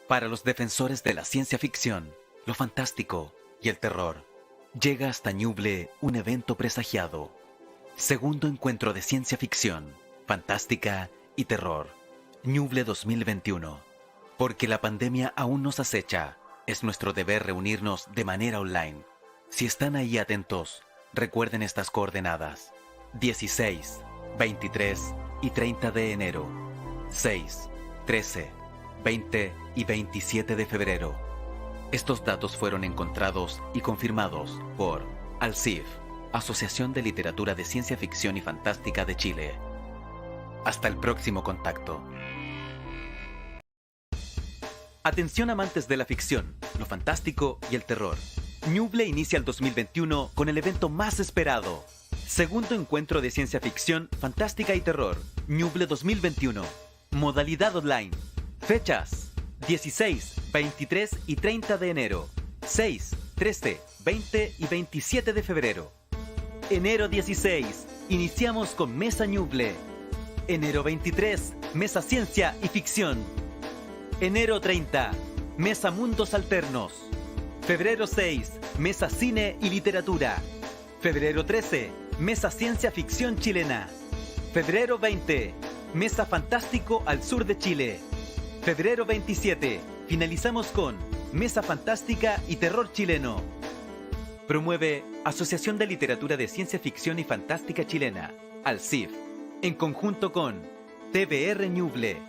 Para los defensores de la ciencia ficción, lo fantástico y el terror, llega hasta Ñuble un evento presagiado. Segundo encuentro de ciencia ficción, fantástica y terror. Ñuble 2021. Porque la pandemia aún nos acecha, es nuestro deber reunirnos de manera online. Si están ahí atentos, recuerden estas coordenadas: 16, 23 y 30 de enero, 6, 13, 20 y 27 de febrero. Estos datos fueron encontrados y confirmados por ALCIF, Asociación de Literatura de Ciencia Ficción y Fantástica de Chile. Hasta el próximo contacto. Atención amantes de la ficción, lo fantástico y el terror. Ñuble inicia el 2021 con el evento más esperado. Segundo encuentro de ciencia ficción, fantástica y terror. Ñuble 2021. Modalidad online. Fechas: 16, 23 y 30 de enero. 6, 13, 20 y 27 de febrero. Enero 16. Iniciamos con Mesa Ñuble. Enero 23. Mesa Ciencia y Ficción. Enero 30. Mesa Mundos Alternos. Febrero 6. Mesa Cine y Literatura. Febrero 13. Mesa Ciencia Ficción Chilena. Febrero 20. Mesa Fantástico al Sur de Chile. Febrero 27. Finalizamos con Mesa Fantástica y Terror Chileno. Promueve Asociación de Literatura de Ciencia Ficción y Fantástica Chilena, ALCIF, en conjunto con TBR Ñuble.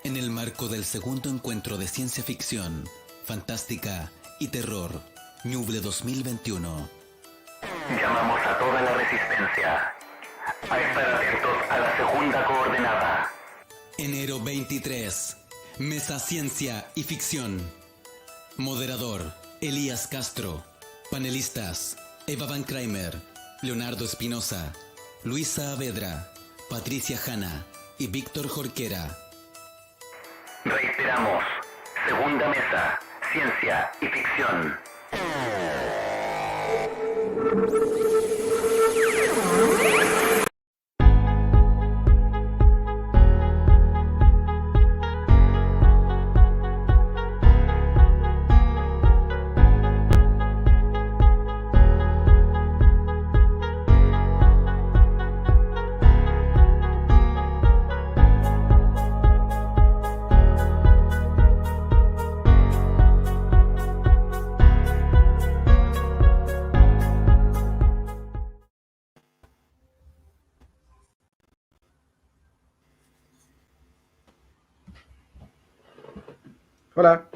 En el marco del segundo encuentro de ciencia ficción, fantástica y terror, Ñuble 2021. Llamamos a toda la resistencia a estar atentos a la segunda coordenada. Enero 23. Mesa Ciencia y Ficción. Moderador: Elías Castro. Panelistas: Eva Van Kramer, Leonardo Espinosa, Luisa Avedra, Patricia Hanna y Víctor Jorquera. Reiteramos, segunda mesa, ciencia y ficción. Hola.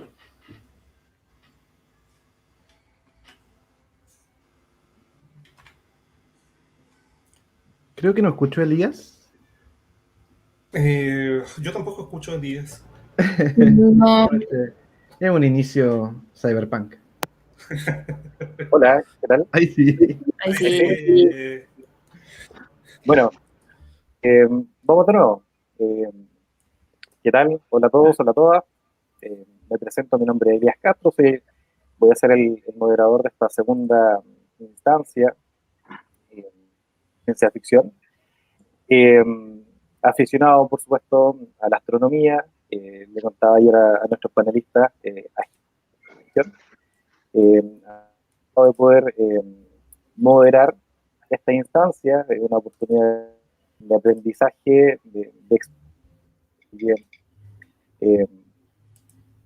Creo que no escucho a Elías. Yo tampoco escucho a 10. No, Es un inicio cyberpunk. Hola, ¿qué tal? Ahí sí. ahí sí. Bueno, vamos de nuevo. ¿Qué tal? Hola a todos, hola a todas. Me presento, mi nombre es Elías Castro, voy a ser el moderador de esta segunda instancia en ciencia ficción. Aficionado, por supuesto, a la astronomía. Le contaba ayer a nuestros panelistas de poder moderar esta instancia, una oportunidad de aprendizaje, bien.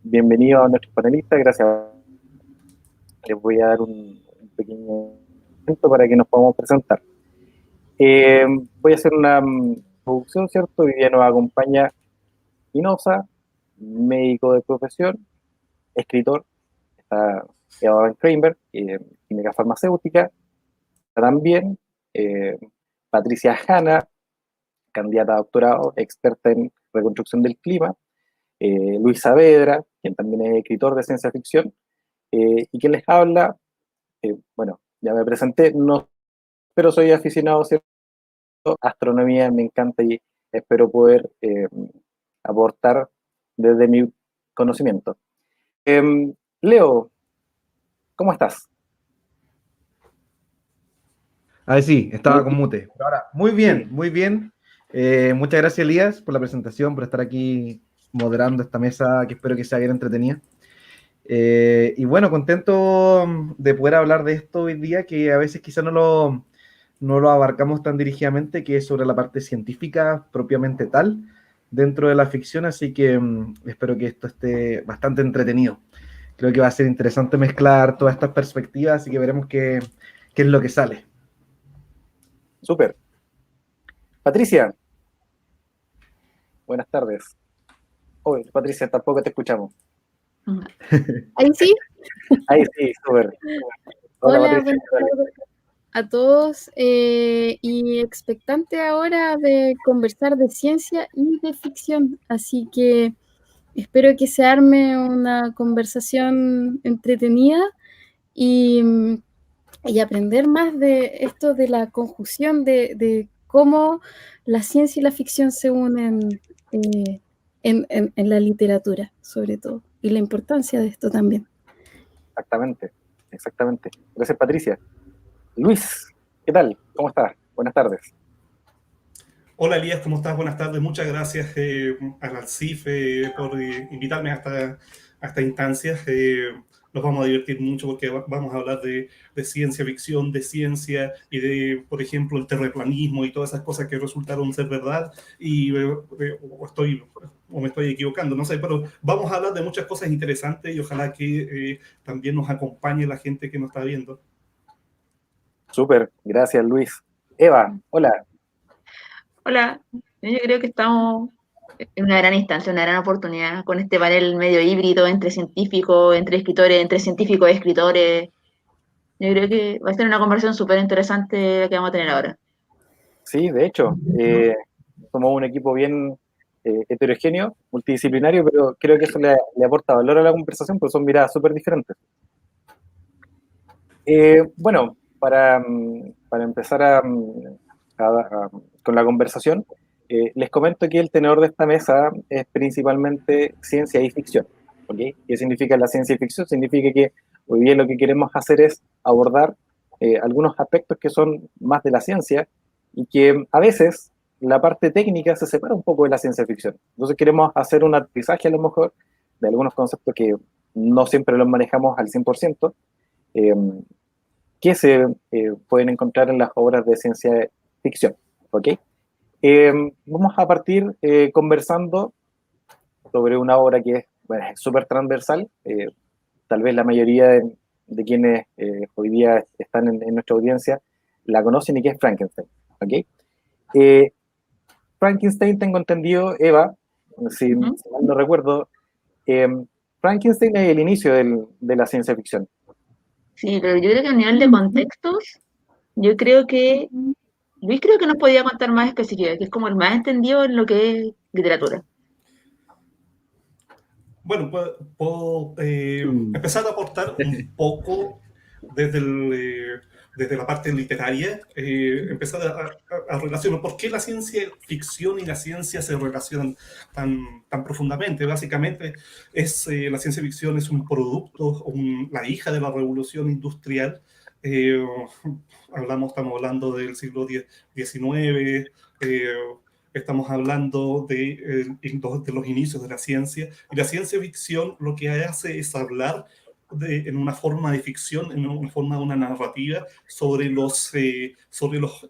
Bienvenido a nuestros panelistas, gracias. Les voy a dar un pequeño momento para que nos podamos presentar. Voy a hacer una introducción, ¿cierto? Hoy día nos acompaña Inosa, médico de profesión, escritor, está Eva Van Kramer, química farmacéutica, también Patricia Hanna, candidata a doctorado, experta en reconstrucción del clima, Luis Saavedra, quien también es escritor de ciencia ficción, y quien les habla, bueno, ya me presenté, no, pero soy aficionado, ¿cierto? A astronomía, me encanta y espero poder aportar desde mi conocimiento. Leo, ¿cómo estás? Ah, sí, estaba con mute. Pero ahora, muy bien, muy bien. Muchas gracias, Elías, por la presentación, por estar aquí moderando esta mesa que espero que sea bien entretenida. Y bueno, contento de poder hablar de esto hoy día, que a veces quizá no lo abarcamos tan dirigidamente, que es sobre la parte científica propiamente tal dentro de la ficción, así que espero que esto esté bastante entretenido. Creo que va a ser interesante mezclar todas estas perspectivas, así que veremos qué es lo que sale. Súper. Patricia, buenas tardes. Oye, Patricia, tampoco te escuchamos. Ahí sí. Ahí sí, súper. Hola, Hola, Patricia. buenas tardes a todos y expectante ahora de conversar de ciencia y de ficción, así que espero que se arme una conversación entretenida y, y aprender más de esto de la conjunción de cómo la ciencia y la ficción se unen en la literatura, sobre todo, y la importancia de esto también. Exactamente, exactamente. Gracias, Patricia. Luis, ¿qué tal? ¿Cómo estás? Buenas tardes. Hola Elías, ¿cómo estás? Buenas tardes. Muchas gracias al CIF por invitarme a esta instancia. Nos vamos a divertir mucho porque vamos a hablar de ciencia ficción, de ciencia y de, por ejemplo, el terraplanismo y todas esas cosas que resultaron ser verdad. Y o me estoy equivocando, no sé, pero vamos a hablar de muchas cosas interesantes y ojalá que también nos acompañe la gente que nos está viendo. Súper, gracias, Luis. Eva, hola. Hola, yo creo que estamos en una gran instancia, una gran oportunidad con este panel medio híbrido entre científicos, entre escritores, entre científicos y escritores. Yo creo que va a ser una conversación súper interesante la que vamos a tener ahora. Sí, de hecho, somos un equipo bien heterogéneo, multidisciplinario, pero creo que eso le aporta valor a la conversación, porque son miradas súper diferentes. Bueno, para empezar con la conversación, les comento que el tenor de esta mesa es principalmente ciencia y ficción. ¿Okay? ¿Qué significa la ciencia y ficción? Significa que hoy día lo que queremos hacer es abordar algunos aspectos que son más de la ciencia y que a veces la parte técnica se separa un poco de la ciencia ficción. Entonces queremos hacer un aterrizaje a lo mejor de algunos conceptos que no siempre los manejamos al 100%, que se pueden encontrar en las obras de ciencia ficción. ¿Okay? Vamos a partir conversando sobre una obra que es súper transversal. Tal vez la mayoría de quienes hoy día están en nuestra audiencia la conocen y que es Frankenstein. ¿Okay? Frankenstein, tengo entendido, Eva, si mal no recuerdo, Frankenstein es el inicio de la ciencia ficción. Sí, pero yo creo que a nivel de contextos, yo creo que Luis creo que nos podía contar más específicas, que es como el más entendido en lo que es literatura. Bueno, puedo empezar a aportar un poco desde la parte literaria, empezar a relacionar por qué la ciencia ficción y la ciencia se relacionan tan profundamente. Básicamente, la ciencia ficción es un producto, la hija de la revolución industrial. Estamos hablando del siglo XIX, estamos hablando de los inicios de la ciencia, y la ciencia ficción lo que hace es hablar en una forma de ficción, en una forma de una narrativa, sobre los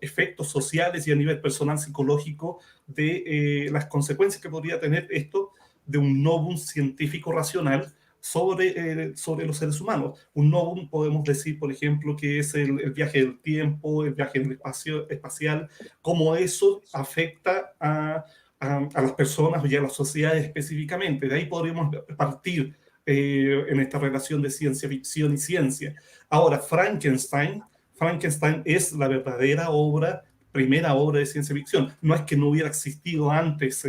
efectos sociales y a nivel personal psicológico de las consecuencias que podría tener esto de un novum científico racional sobre los seres humanos. Un novum podemos decir, por ejemplo, que es el viaje del tiempo, el viaje del espacio espacial, cómo eso afecta a las personas y a las sociedades específicamente. De ahí podríamos partir en esta relación de ciencia ficción y ciencia. Ahora, Frankenstein es la verdadera primera obra de ciencia ficción. No es que no hubiera existido antes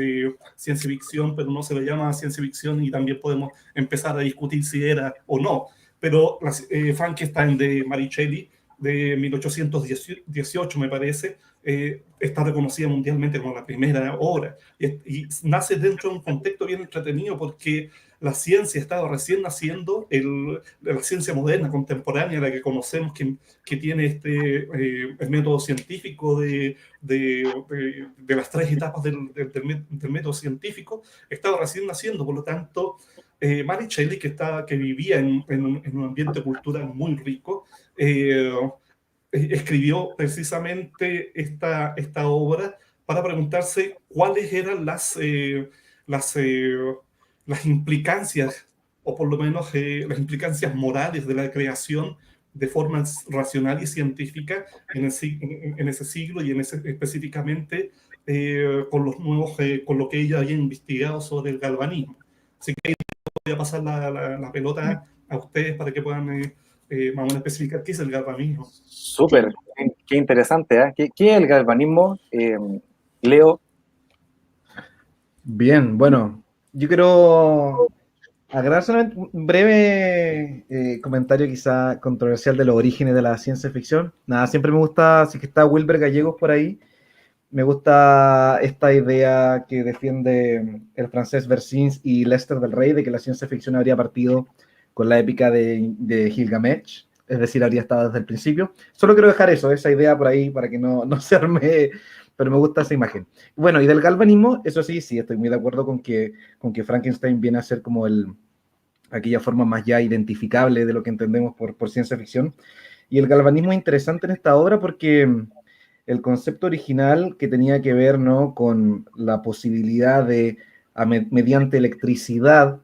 ciencia ficción, pero no se le llama ciencia ficción y también podemos empezar a discutir si era o no. Pero Frankenstein de Mary Shelley de 1818, me parece, está reconocida mundialmente como la primera obra. Y nace dentro de un contexto bien entretenido porque la ciencia estaba recién naciendo, la ciencia moderna, contemporánea, la que conocemos, que tiene el método científico de las tres etapas del método científico, estaba recién naciendo. Por lo tanto, Mary Shelley, que vivía en un ambiente cultural muy rico, escribió precisamente esta obra para preguntarse cuáles eran las, las implicancias, o por lo menos las implicancias morales de la creación de forma racional y científica en ese siglo y específicamente con lo que ella había investigado sobre el galvanismo. Así que ahí voy a pasar la pelota a ustedes para que puedan más o menos especificar qué es el galvanismo. Súper, qué interesante, ¿eh? ¿Qué es el galvanismo? Leo. Bien, bueno, yo quiero agregar solamente un breve comentario quizá controversial de los orígenes de la ciencia ficción. Nada, siempre me gusta, si que está Wilber Gallegos por ahí, me gusta esta idea que defiende el francés Versins y Lester del Rey de que la ciencia ficción habría partido con la épica de Gilgamesh, es decir, habría estado desde el principio. Solo quiero dejar esa idea por ahí para que no se arme, pero me gusta esa imagen. Bueno, y del galvanismo, eso sí, estoy muy de acuerdo con que Frankenstein viene a ser como aquella forma más ya identificable de lo que entendemos por ciencia ficción. Y el galvanismo es interesante en esta obra porque el concepto original que tenía que ver, ¿no?, con la posibilidad de, mediante electricidad,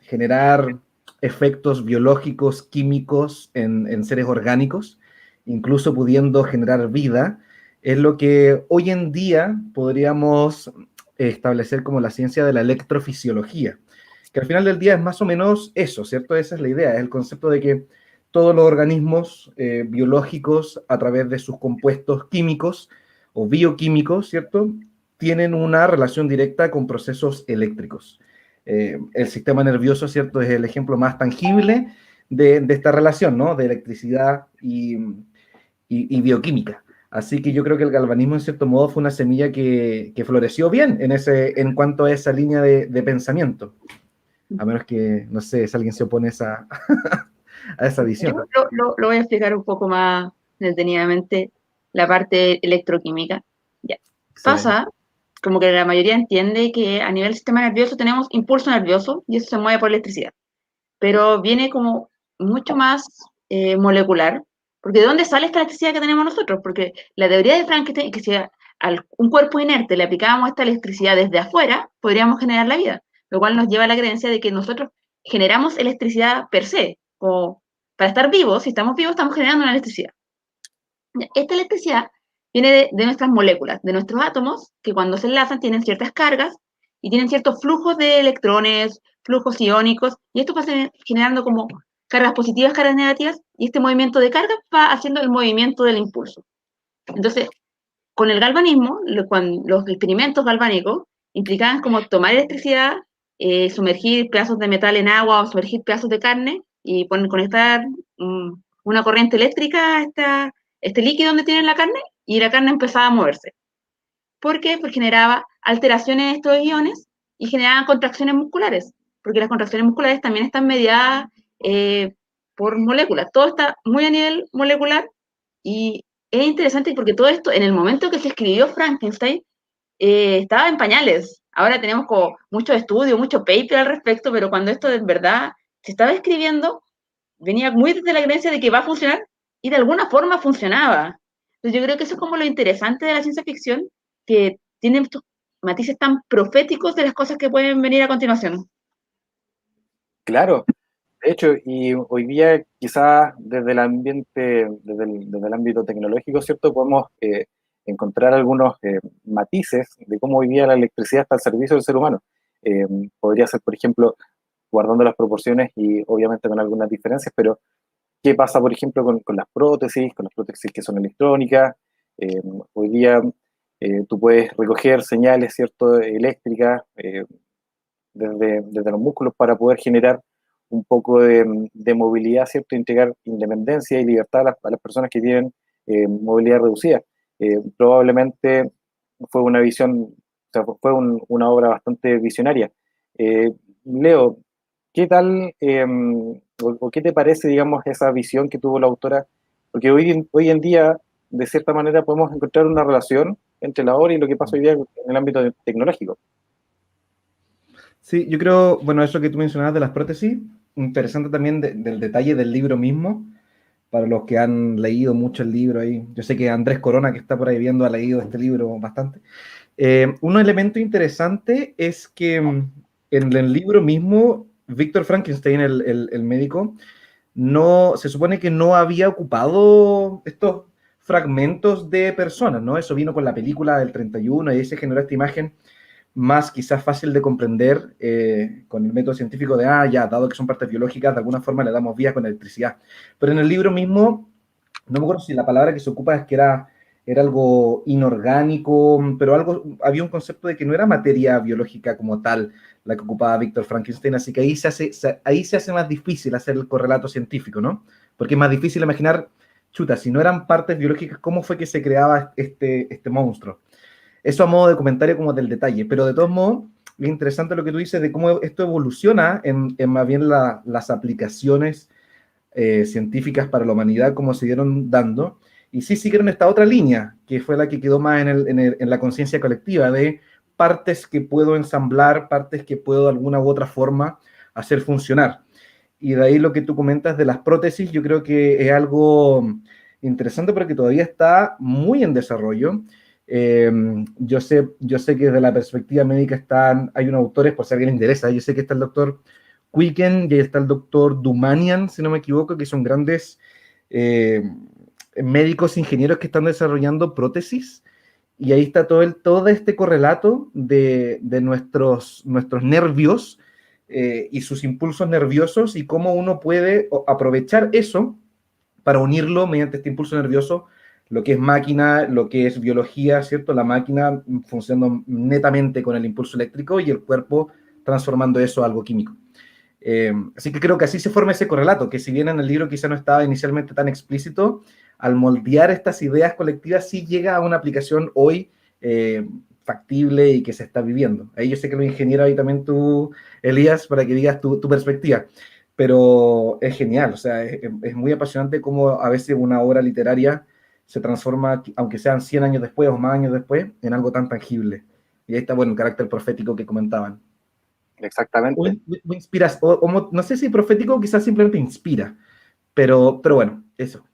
generar efectos biológicos, químicos en seres orgánicos, incluso pudiendo generar vida, es lo que hoy en día podríamos establecer como la ciencia de la electrofisiología, que al final del día es más o menos eso, ¿cierto? Esa es la idea, es el concepto de que todos los organismos biológicos, a través de sus compuestos químicos o bioquímicos, ¿cierto?, tienen una relación directa con procesos eléctricos. El sistema nervioso, ¿cierto?, es el ejemplo más tangible de esta relación, ¿no?, de electricidad y bioquímica. Así que yo creo que el galvanismo, en cierto modo, fue una semilla que floreció bien en cuanto a esa línea de pensamiento. A menos que, no sé, si alguien se opone a esa visión. Yo lo voy a explicar un poco más detenidamente, la parte electroquímica. Ya. Pasa, como que la mayoría entiende que a nivel sistema nervioso tenemos impulso nervioso y eso se mueve por electricidad. Pero viene como mucho más molecular, porque ¿de dónde sale esta electricidad que tenemos nosotros? Porque la teoría de Frankenstein es que si a un cuerpo inerte le aplicábamos esta electricidad desde afuera, podríamos generar la vida, lo cual nos lleva a la creencia de que nosotros generamos electricidad per se, o para estar vivos, si estamos vivos, estamos generando una electricidad. Esta electricidad viene de nuestras moléculas, de nuestros átomos, que cuando se enlazan tienen ciertas cargas y tienen ciertos flujos de electrones, flujos iónicos, y esto va generando como cargas positivas, cargas negativas, y este movimiento de cargas va haciendo el movimiento del impulso. Entonces, con el galvanismo, los experimentos galvánicos implicaban como tomar electricidad, sumergir pedazos de metal en agua o sumergir pedazos de carne y conectar una corriente eléctrica a este líquido donde tienen la carne y la carne empezaba a moverse. ¿Por qué? Porque generaba alteraciones de estos iones y generaban contracciones musculares, porque las contracciones musculares también están mediadas por moléculas. Todo está muy a nivel molecular y es interesante porque todo esto, en el momento que se escribió Frankenstein, estaba en pañales. Ahora tenemos como mucho estudio, mucho paper al respecto, pero cuando esto en verdad se estaba escribiendo, venía muy desde la creencia de que va a funcionar y de alguna forma funcionaba. Entonces yo creo que eso es como lo interesante de la ciencia ficción, que tiene estos matices tan proféticos de las cosas que pueden venir a continuación. Claro, de hecho, y hoy día quizás desde el ambiente, desde el ámbito tecnológico, ¿cierto? Podemos encontrar algunos matices de cómo hoy día la electricidad está al servicio del ser humano. Podría ser, por ejemplo, guardando las proporciones y obviamente con algunas diferencias, pero ¿qué pasa, por ejemplo, con las prótesis que son electrónicas? Hoy día tú puedes recoger señales, ¿cierto?, eléctricas desde los músculos para poder generar un poco de movilidad, ¿cierto? Entregar independencia y libertad a las personas que tienen movilidad reducida. Probablemente fue una visión, o sea, fue una obra bastante visionaria. Leo, ¿qué tal o qué te parece, digamos, esa visión que tuvo la autora? Porque hoy en día, de cierta manera, podemos encontrar una relación entre la obra y lo que pasa hoy día en el ámbito tecnológico. Sí, yo creo, bueno, eso que tú mencionabas de las prótesis, interesante también del detalle del libro mismo, para los que han leído mucho el libro ahí. Yo sé que Andrés Corona, que está por ahí viendo, ha leído este libro bastante. Un elemento interesante es que en el libro mismo, Víctor Frankenstein, el médico, no, se supone que no había ocupado estos fragmentos de personas, ¿no? Eso vino con la película del 31 y ahí se generó esta imagen más quizás fácil de comprender con el método científico de, ya, dado que son partes biológicas, de alguna forma le damos vía con electricidad. Pero en el libro mismo, no me acuerdo si la palabra que se ocupa es que era algo inorgánico, pero había un concepto de que no era materia biológica como tal la que ocupaba Víctor Frankenstein, así que ahí se hace más difícil hacer el correlato científico, ¿no? Porque es más difícil imaginar, chuta, si no eran partes biológicas, ¿cómo fue que se creaba este monstruo? Eso a modo de comentario como del detalle, pero de todos modos, es interesante lo que tú dices de cómo esto evoluciona en más bien las aplicaciones científicas para la humanidad, como se dieron dando, y sí siguieron esta otra línea, que fue la que quedó más en la conciencia colectiva, de partes que puedo ensamblar, partes que puedo de alguna u otra forma hacer funcionar. Y de ahí lo que tú comentas de las prótesis, yo creo que es algo interesante porque todavía está muy en desarrollo. Yo sé que desde la perspectiva médica hay unos autores, por si a alguien le interesa, yo sé que está el doctor Quicken y ahí está el doctor Dumanian, si no me equivoco, que son grandes médicos, ingenieros que están desarrollando prótesis, y ahí está todo este correlato de nuestros nervios y sus impulsos nerviosos y cómo uno puede aprovechar eso para unirlo mediante este impulso nervioso, lo que es máquina, lo que es biología, ¿cierto? La máquina funcionando netamente con el impulso eléctrico y el cuerpo transformando eso a algo químico. Así que creo que así se forma ese correlato, que si bien en el libro quizá no estaba inicialmente tan explícito, al moldear estas ideas colectivas sí llega a una aplicación hoy factible y que se está viviendo. Ahí yo sé que lo ingeniero ahí también tú, Elías, para que digas tu perspectiva, pero es genial, o sea, es muy apasionante cómo a veces una obra literaria se transforma, aunque sean 100 años después o más años después, en algo tan tangible. Y ahí está, bueno, el carácter profético que comentaban. Exactamente. O inspiras, no sé si profético, quizás simplemente inspira, pero bueno, eso.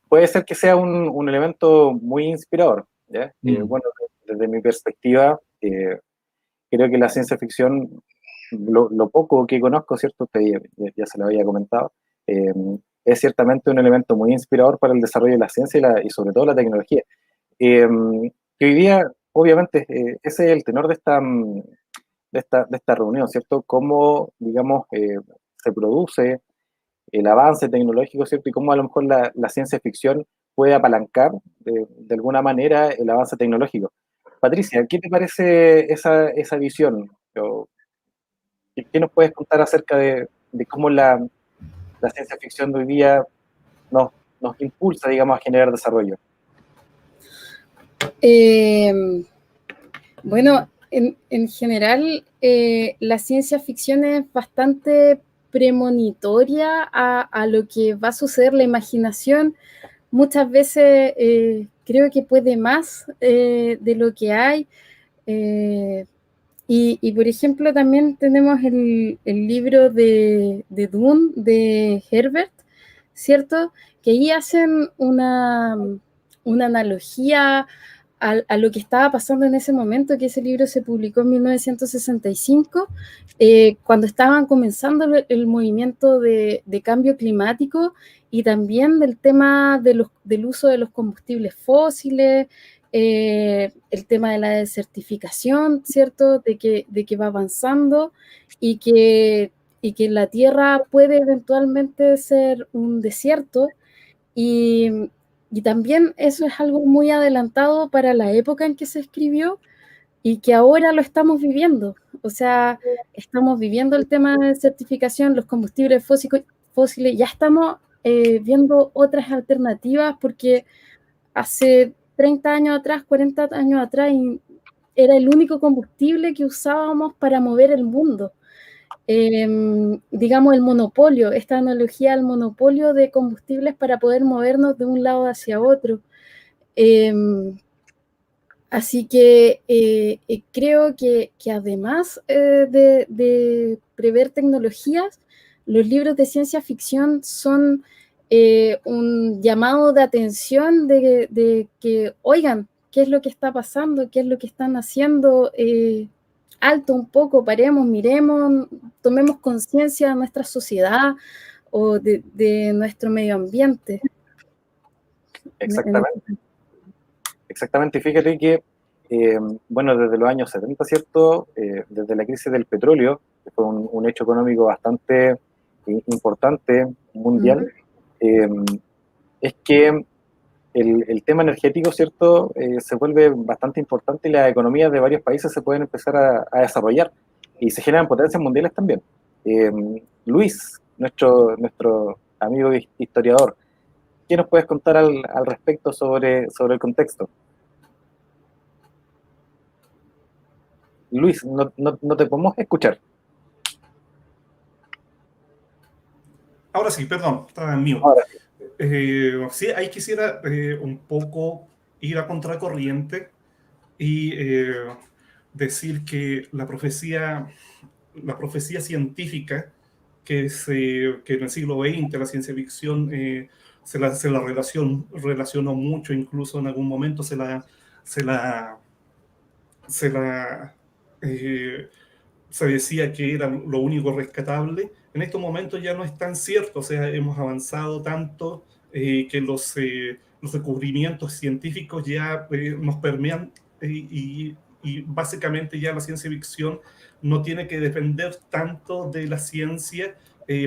Puede ser que sea un elemento muy inspirador, ¿ya? Bueno, desde mi perspectiva, creo que la ciencia ficción, lo poco que conozco, ¿cierto? Usted ya se lo había comentado, es ciertamente un elemento muy inspirador para el desarrollo de la ciencia y sobre todo la tecnología. Que hoy día, obviamente, ese es el tenor de esta reunión, ¿cierto? Cómo, digamos, se produce el avance tecnológico, ¿cierto? Y cómo a lo mejor la ciencia ficción puede apalancar de alguna manera el avance tecnológico. Patricia, ¿qué te parece esa visión? ¿Qué nos puedes contar acerca de cómo la ciencia ficción de hoy día nos impulsa, digamos, a generar desarrollo? Bueno, en general, la ciencia ficción es bastante premonitoria a lo que va a suceder. La imaginación muchas veces creo que puede más de lo que hay. Y por ejemplo, también tenemos el libro de Dune, de Herbert, ¿cierto? Que ahí hacen una analogía a lo que estaba pasando en ese momento, que ese libro se publicó en 1965, cuando estaban comenzando el movimiento de cambio climático y también del tema del uso de los combustibles fósiles, el tema de la desertificación, ¿cierto? De que va avanzando y que la Tierra puede eventualmente ser un desierto y también eso es algo muy adelantado para la época en que se escribió y que ahora lo estamos viviendo. O sea, estamos viviendo el tema de certificación, los combustibles fósiles, ya estamos viendo otras alternativas porque hace 30 años atrás, 40 años atrás, era el único combustible que usábamos para mover el mundo. Digamos, el monopolio, esta analogía al monopolio de combustibles para poder movernos de un lado hacia otro. Así que creo que además de prever tecnologías, los libros de ciencia ficción son un llamado de atención de que, oigan, ¿qué es lo que está pasando? ¿Qué es lo que están haciendo? Alto un poco, paremos, miremos, tomemos conciencia de nuestra sociedad o de nuestro medio ambiente. Exactamente. Exactamente, fíjate que, bueno, desde los años 70, ¿cierto? Desde la crisis del petróleo, que fue un hecho económico bastante importante, mundial, es que el tema energético, ¿cierto? Se vuelve bastante importante y las economías de varios países se pueden empezar a desarrollar y se generan potencias mundiales también. Luis, nuestro amigo historiador, ¿qué nos puedes contar al respecto sobre el contexto? Luis, no te podemos escuchar. Ahora sí, perdón, estaba en mute. Ahora sí. Sí, ahí quisiera un poco ir a contracorriente y decir que la profecía científica que en el siglo XX la ciencia ficción se la relacionó mucho, incluso en algún momento se decía que era lo único rescatable. En estos momentos ya no es tan cierto, o sea, hemos avanzado tanto que los descubrimientos científicos ya nos permean y básicamente ya la ciencia ficción no tiene que depender tanto de la ciencia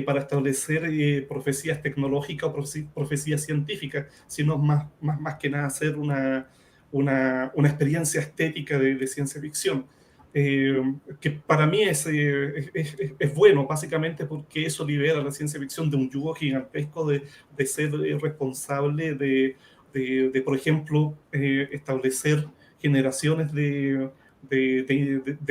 para establecer profecías tecnológicas o profecías científicas, sino más que nada hacer una experiencia estética de ciencia ficción. Que para mí es bueno, básicamente porque eso libera a la ciencia ficción de un yugo gigantesco de ser responsable de, por ejemplo, establecer generaciones de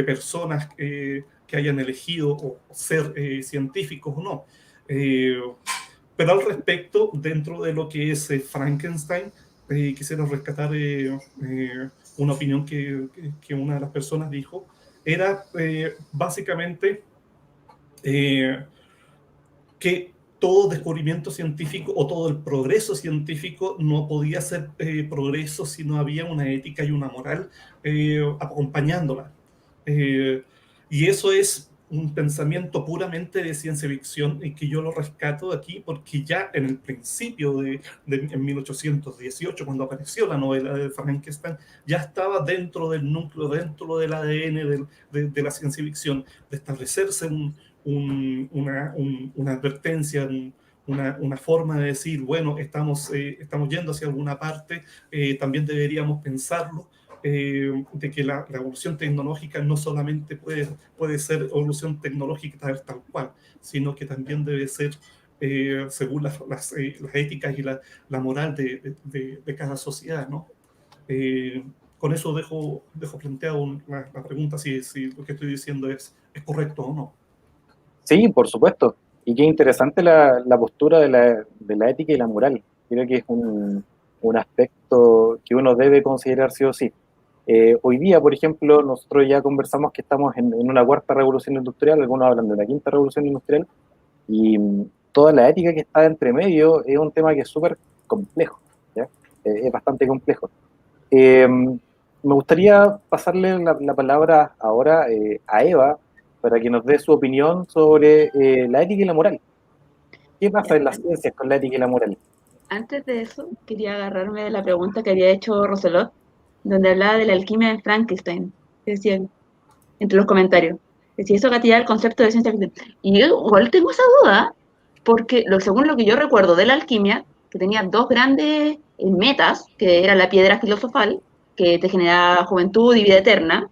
personas que hayan elegido o ser científicos o no. Pero al respecto, dentro de lo que es Frankenstein, quisiera rescatar una opinión que una de las personas dijo, era básicamente que todo descubrimiento científico o todo el progreso científico no podía ser progreso si no había una ética y una moral acompañándola. Y eso es un pensamiento puramente de ciencia ficción y que yo lo rescato aquí porque ya en el principio en 1818, cuando apareció la novela de Frankenstein, ya estaba dentro del núcleo, dentro del ADN de la ciencia ficción, de establecerse una advertencia, una forma de decir, bueno, estamos yendo hacia alguna parte, también deberíamos pensarlo, de que la evolución tecnológica no solamente puede ser evolución tecnológica tal cual, sino que también debe ser según las éticas y la moral de cada sociedad, ¿no? Con eso dejo planteado la pregunta si lo que estoy diciendo es correcto o no. Sí, por supuesto. Y qué interesante la postura de la ética y la moral. Creo que es un aspecto que uno debe considerar sí o sí. Hoy día, por ejemplo, nosotros ya conversamos que estamos en una cuarta revolución industrial, algunos hablan de una quinta revolución industrial, y toda la ética que está entre medio es un tema que es súper complejo, ¿ya? Es bastante complejo. Me gustaría pasarle la palabra ahora a Eva para que nos dé su opinión sobre la ética y la moral. ¿Qué pasa en las ciencias con la ética y la moral? Antes de eso, quería agarrarme de la pregunta que había hecho Roselot, donde hablaba de la alquimia de Frankenstein, que decía, entre los comentarios, que si eso gatillaba el concepto de ciencia ficción. Y yo igual tengo esa duda, porque según lo que yo recuerdo de la alquimia, que tenía dos grandes metas, que era la piedra filosofal, que te generaba juventud y vida eterna,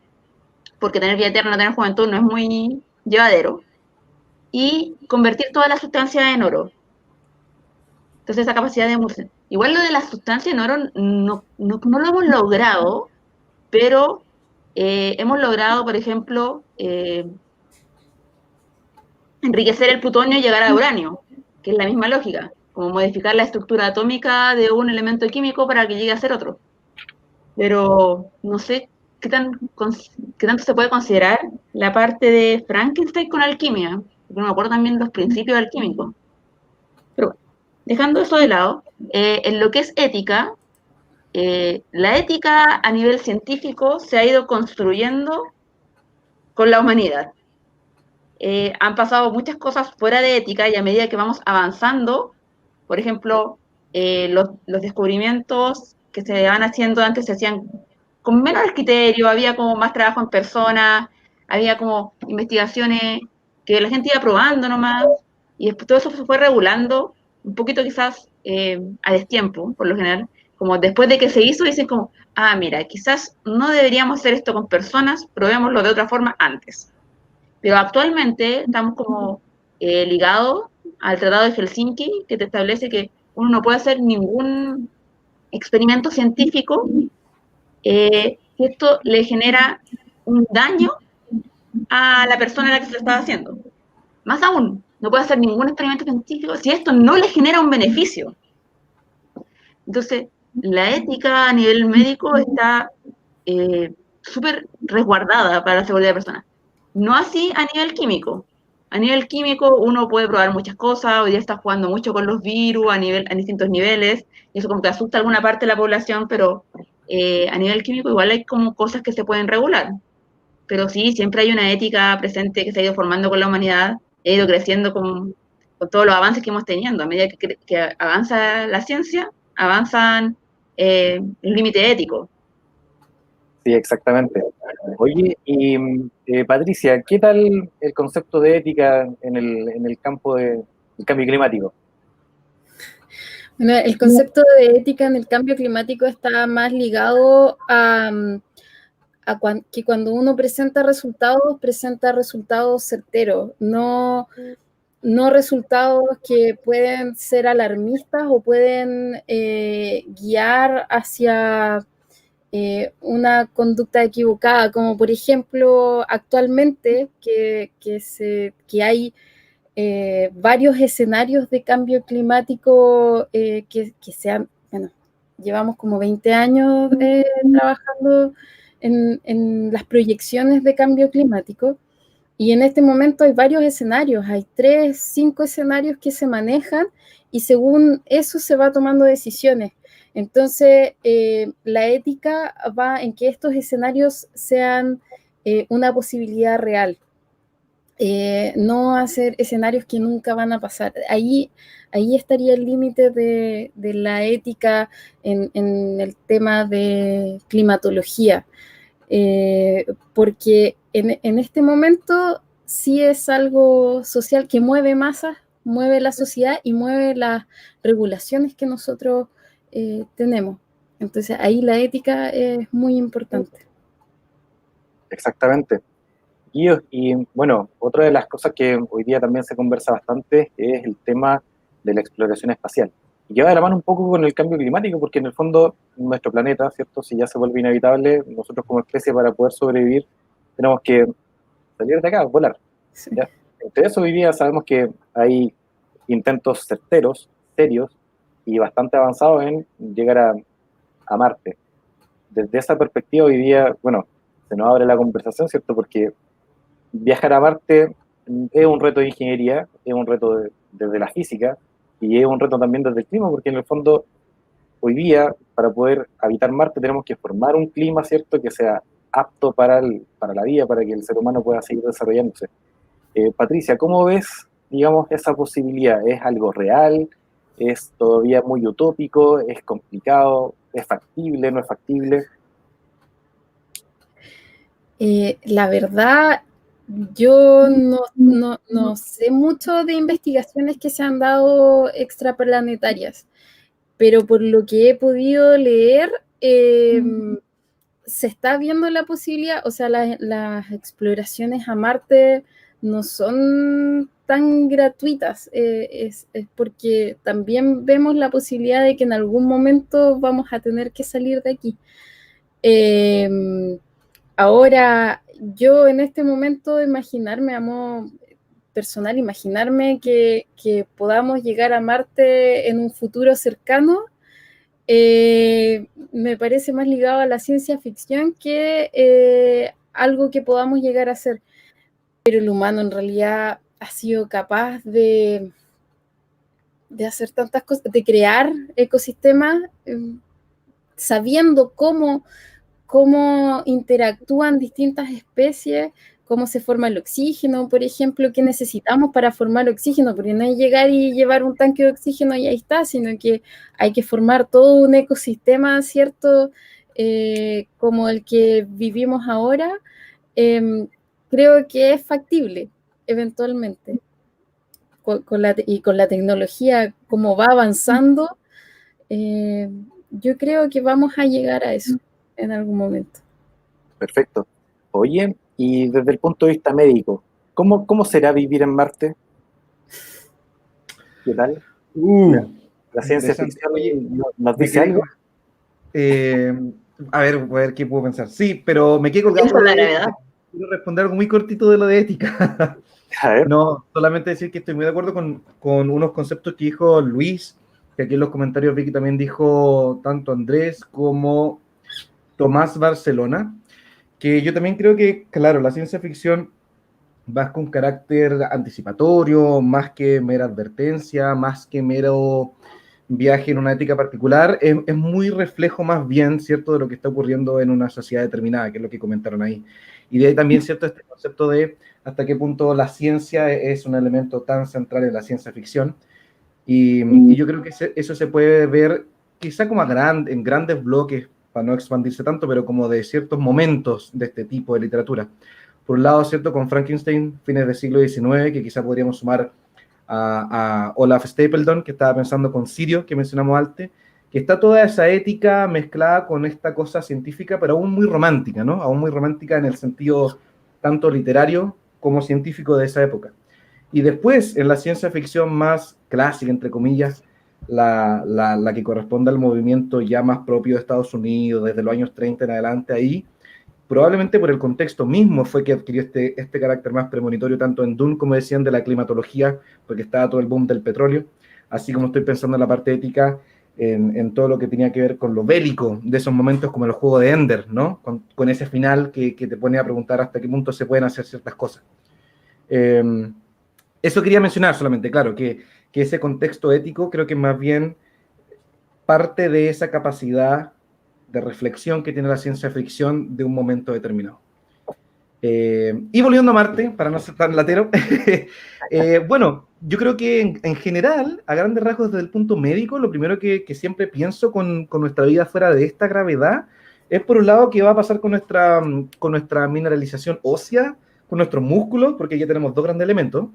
porque tener vida eterna, no tener juventud no es muy llevadero, y convertir toda la sustancia en oro. Entonces esa capacidad de emulsión. Igual lo de la sustancia en oro no lo hemos logrado, pero hemos logrado, por ejemplo, enriquecer el plutonio y llegar al uranio, que es la misma lógica, como modificar la estructura atómica de un elemento químico para que llegue a ser otro. Pero no sé qué tanto se puede considerar la parte de Frankenstein con alquimia, porque no me acuerdo también los principios alquímicos. Pero bueno, dejando eso de lado, en lo que es ética, la ética a nivel científico se ha ido construyendo con la humanidad. Han pasado muchas cosas fuera de ética y a medida que vamos avanzando, por ejemplo, los descubrimientos que se van haciendo antes se hacían con menor criterio, había como más trabajo en persona, había como investigaciones que la gente iba probando nomás, y después todo eso se fue regulando, un poquito quizás a destiempo, por lo general, como después de que se hizo, dicen como, ah, mira, quizás no deberíamos hacer esto con personas, probémoslo de otra forma antes. Pero actualmente estamos como ligados al Tratado de Helsinki, que te establece que uno no puede hacer ningún experimento científico que esto le genera un daño a la persona a la que se lo está haciendo. Más aún, no puede hacer ningún experimento científico si esto no le genera un beneficio. Entonces, la ética a nivel médico está súper resguardada para la seguridad de la persona. No así a nivel químico. A nivel químico uno puede probar muchas cosas, hoy día está jugando mucho con los virus a distintos niveles, y eso como que asusta a alguna parte de la población, pero a nivel químico igual hay como cosas que se pueden regular. Pero sí, siempre hay una ética presente que se ha ido formando con la humanidad, ha ido creciendo con todos los avances que hemos tenido. A medida que avanza la ciencia, avanzan el límite ético. Sí, exactamente. Oye, y Patricia, ¿qué tal el concepto de ética en el campo del cambio climático? Bueno, el concepto de ética en el cambio climático está más ligado a que cuando uno presenta resultados certeros, no resultados que pueden ser alarmistas o pueden guiar hacia una conducta equivocada, como por ejemplo actualmente que hay varios escenarios de cambio climático que sean, bueno, llevamos como 20 años trabajando en las proyecciones de cambio climático, y en este momento hay varios escenarios, hay 3, 5 escenarios que se manejan, y según eso se va tomando decisiones. Entonces, la ética va en que estos escenarios sean una posibilidad real. No hacer escenarios que nunca van a pasar. Ahí estaría el límite de la ética en el tema de climatología, porque en este momento sí es algo social que mueve masas, mueve la sociedad y mueve las regulaciones que nosotros tenemos. Entonces ahí la ética es muy importante. Exactamente. Y bueno, otra de las cosas que hoy día también se conversa bastante es el tema de la exploración espacial. Y lleva de la mano un poco con el cambio climático, porque en el fondo nuestro planeta, ¿cierto? Si ya se vuelve inhabitable, nosotros como especie para poder sobrevivir tenemos que salir de acá, volar. Sí. ¿Ya? Entre eso hoy día sabemos que hay intentos certeros, serios y bastante avanzados en llegar a Marte. Desde esa perspectiva hoy día, bueno, se nos abre la conversación, ¿cierto? Porque viajar a Marte es un reto de ingeniería, es un reto desde la física y es un reto también desde el clima, porque en el fondo hoy día para poder habitar Marte tenemos que formar un clima, ¿cierto?, que sea apto para la vida, para que el ser humano pueda seguir desarrollándose. Patricia, ¿cómo ves, digamos, esa posibilidad? ¿Es algo real? ¿Es todavía muy utópico? ¿Es complicado? ¿Es factible? ¿No es factible? La verdad, yo no sé mucho de investigaciones que se han dado extraplanetarias, pero por lo que he podido leer, se está viendo la posibilidad, o sea, las exploraciones a Marte no son tan gratuitas, es porque también vemos la posibilidad de que en algún momento vamos a tener que salir de aquí. Ahora, yo en este momento imaginarme, a modo personal, imaginarme que podamos llegar a Marte en un futuro cercano, me parece más ligado a la ciencia ficción que algo que podamos llegar a hacer. Pero el humano en realidad ha sido capaz de hacer tantas cosas, de crear ecosistemas, sabiendo cómo interactúan distintas especies, cómo se forma el oxígeno, por ejemplo, qué necesitamos para formar oxígeno, porque no es llegar y llevar un tanque de oxígeno y ahí está, sino que hay que formar todo un ecosistema, ¿cierto? Como el que vivimos ahora. Creo que es factible, eventualmente. Con la tecnología, como va avanzando, yo creo que vamos a llegar a eso en algún momento. Perfecto. Oye, y desde el punto de vista médico, ¿cómo será vivir en Marte? ¿Qué tal? ¿La ciencia ficción nos dice algo? A ver qué puedo pensar. Sí, pero me quedé colgado por la ética. Quiero responder algo muy cortito de lo de ética. A ver. No, solamente decir que estoy muy de acuerdo con unos conceptos que dijo Luis, que aquí en los comentarios vi que también dijo tanto Andrés como Tomás Barcelona, que yo también creo que, claro, la ciencia ficción va con carácter anticipatorio, más que mera advertencia, más que mero viaje en una ética particular, es muy reflejo más bien, ¿cierto?, de lo que está ocurriendo en una sociedad determinada, que es lo que comentaron ahí. Y de ahí también, ¿cierto?, este concepto de hasta qué punto la ciencia es un elemento tan central en la ciencia ficción. Y yo creo que eso se puede ver quizá como en grandes bloques, para no expandirse tanto, pero como de ciertos momentos de este tipo de literatura. Por un lado, ¿cierto?, con Frankenstein, fines del siglo XIX, que quizá podríamos sumar a Olaf Stapledon, que estaba pensando con Sirio, que mencionamos antes, que está toda esa ética mezclada con esta cosa científica, pero aún muy romántica, ¿no? Aún muy romántica en el sentido tanto literario como científico de esa época. Y después, en la ciencia ficción más clásica, entre comillas, la que corresponde al movimiento ya más propio de Estados Unidos, desde los años 30 en adelante, ahí, probablemente por el contexto mismo fue que adquirió este carácter más premonitorio, tanto en Dune, como decían, de la climatología, porque estaba todo el boom del petróleo, así como estoy pensando en la parte ética, en todo lo que tenía que ver con lo bélico de esos momentos, como el juego de Ender, ¿no? Con ese final que te pone a preguntar hasta qué punto se pueden hacer ciertas cosas. Eso quería mencionar solamente, claro, que ese contexto ético creo que más bien parte de esa capacidad de reflexión que tiene la ciencia ficción de un momento determinado. Y volviendo a Marte, para no ser tan latero, bueno, yo creo que en general, a grandes rasgos desde el punto médico, lo primero que siempre pienso con nuestra vida fuera de esta gravedad es, por un lado, qué va a pasar con nuestra mineralización ósea, con nuestros músculos, porque ya tenemos dos grandes elementos,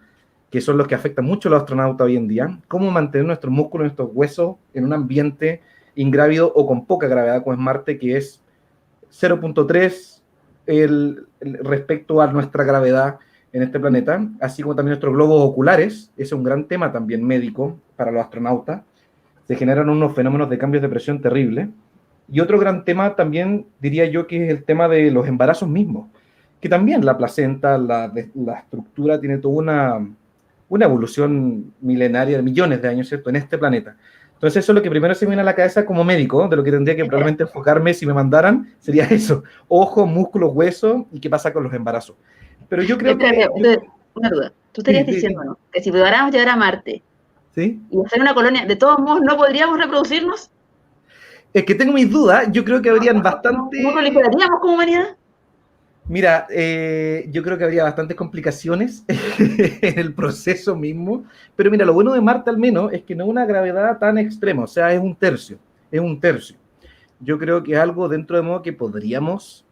que son los que afectan mucho a los astronautas hoy en día, cómo mantener nuestros músculos, nuestros huesos en un ambiente ingrávido o con poca gravedad, como es Marte, que es 0.3 respecto a nuestra gravedad en este planeta, así como también nuestros globos oculares. Ese es un gran tema también médico para los astronautas. Se generan unos fenómenos de cambios de presión terribles. Y otro gran tema también, diría yo, que es el tema de los embarazos mismos, que también la placenta, la estructura tiene toda una evolución milenaria de millones de años, ¿cierto?, en este planeta. Entonces eso es lo que primero se me viene a la cabeza como médico, de lo que tendría que probablemente enfocarme si me mandaran, sería eso: ojos, músculos, huesos, y qué pasa con los embarazos. Pero yo creo que... Una duda. Tú estarías diciendo, ¿no?, que si pudiéramos llegar a Marte, ¿sí?, y hacer una colonia, ¿de todos modos no podríamos reproducirnos? Es que tengo mis dudas. Yo creo que habrían bastante... ¿No proliferaríamos como humanidad? Mira, yo creo que habría bastantes complicaciones en el proceso mismo, pero mira, lo bueno de Marte al menos es que no es una gravedad tan extrema, o sea, es un tercio. Yo creo que es algo dentro de modo que podríamos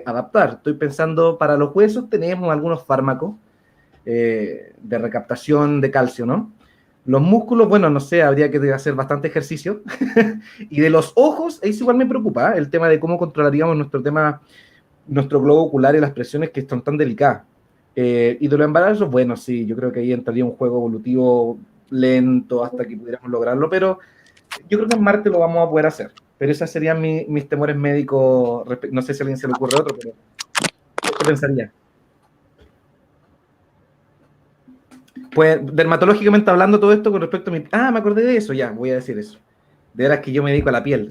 adaptar. Estoy pensando, para los huesos tenemos algunos fármacos de recaptación de calcio, ¿no? Los músculos, bueno, no sé, habría que hacer bastante ejercicio. Y de los ojos, eso igual me preocupa, el tema de cómo controlaríamos nuestro globo ocular y las presiones que son tan delicadas. Y de los embarazos, bueno, sí, yo creo que ahí entraría un juego evolutivo lento hasta que pudiéramos lograrlo, pero yo creo que en Marte lo vamos a poder hacer. Pero esos serían mis temores médicos. No sé si a alguien se le ocurre otro, pero ¿qué pensaría? Pues, dermatológicamente hablando, todo esto con respecto a mi... Ah, me acordé de eso, ya, voy a decir eso. De veras que yo me dedico a la piel.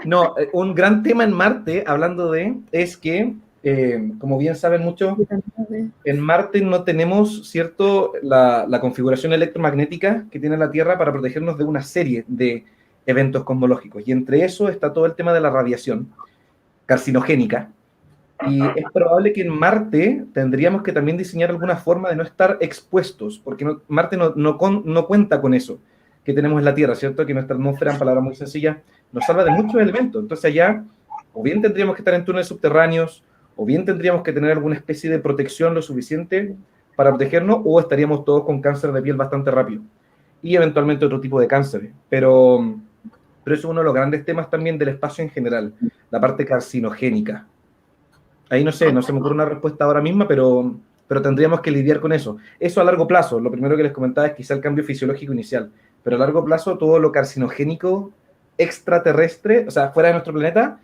No, un gran tema en Marte, hablando es que, como bien saben muchos, en Marte no tenemos, ¿cierto?, la configuración electromagnética que tiene la Tierra para protegernos de una serie de eventos cosmológicos. Y entre eso está todo el tema de la radiación carcinogénica. Y es probable que en Marte tendríamos que también diseñar alguna forma de no estar expuestos, porque Marte no cuenta con eso que tenemos en la Tierra, ¿cierto? Que nuestra atmósfera, en palabras muy sencillas, nos salva de muchos elementos. Entonces allá, o bien tendríamos que estar en túneles subterráneos, o bien tendríamos que tener alguna especie de protección lo suficiente para protegernos, o estaríamos todos con cáncer de piel bastante rápido. Y eventualmente otro tipo de cáncer. Pero eso es uno de los grandes temas también del espacio en general, la parte carcinogénica. Ahí no sé, no se me ocurre una respuesta ahora misma, pero tendríamos que lidiar con eso. Eso a largo plazo, lo primero que les comentaba es quizá el cambio fisiológico inicial, pero a largo plazo todo lo carcinogénico extraterrestre, o sea, fuera de nuestro planeta,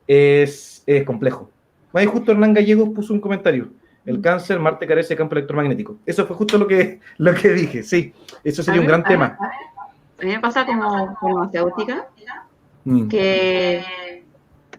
es complejo. Ahí justo Hernán Gallegos puso un comentario. El cáncer, Marte carece de campo electromagnético. Eso fue justo lo que dije, sí. Eso sería un gran tema. A mí me pasa como farmacéutica, que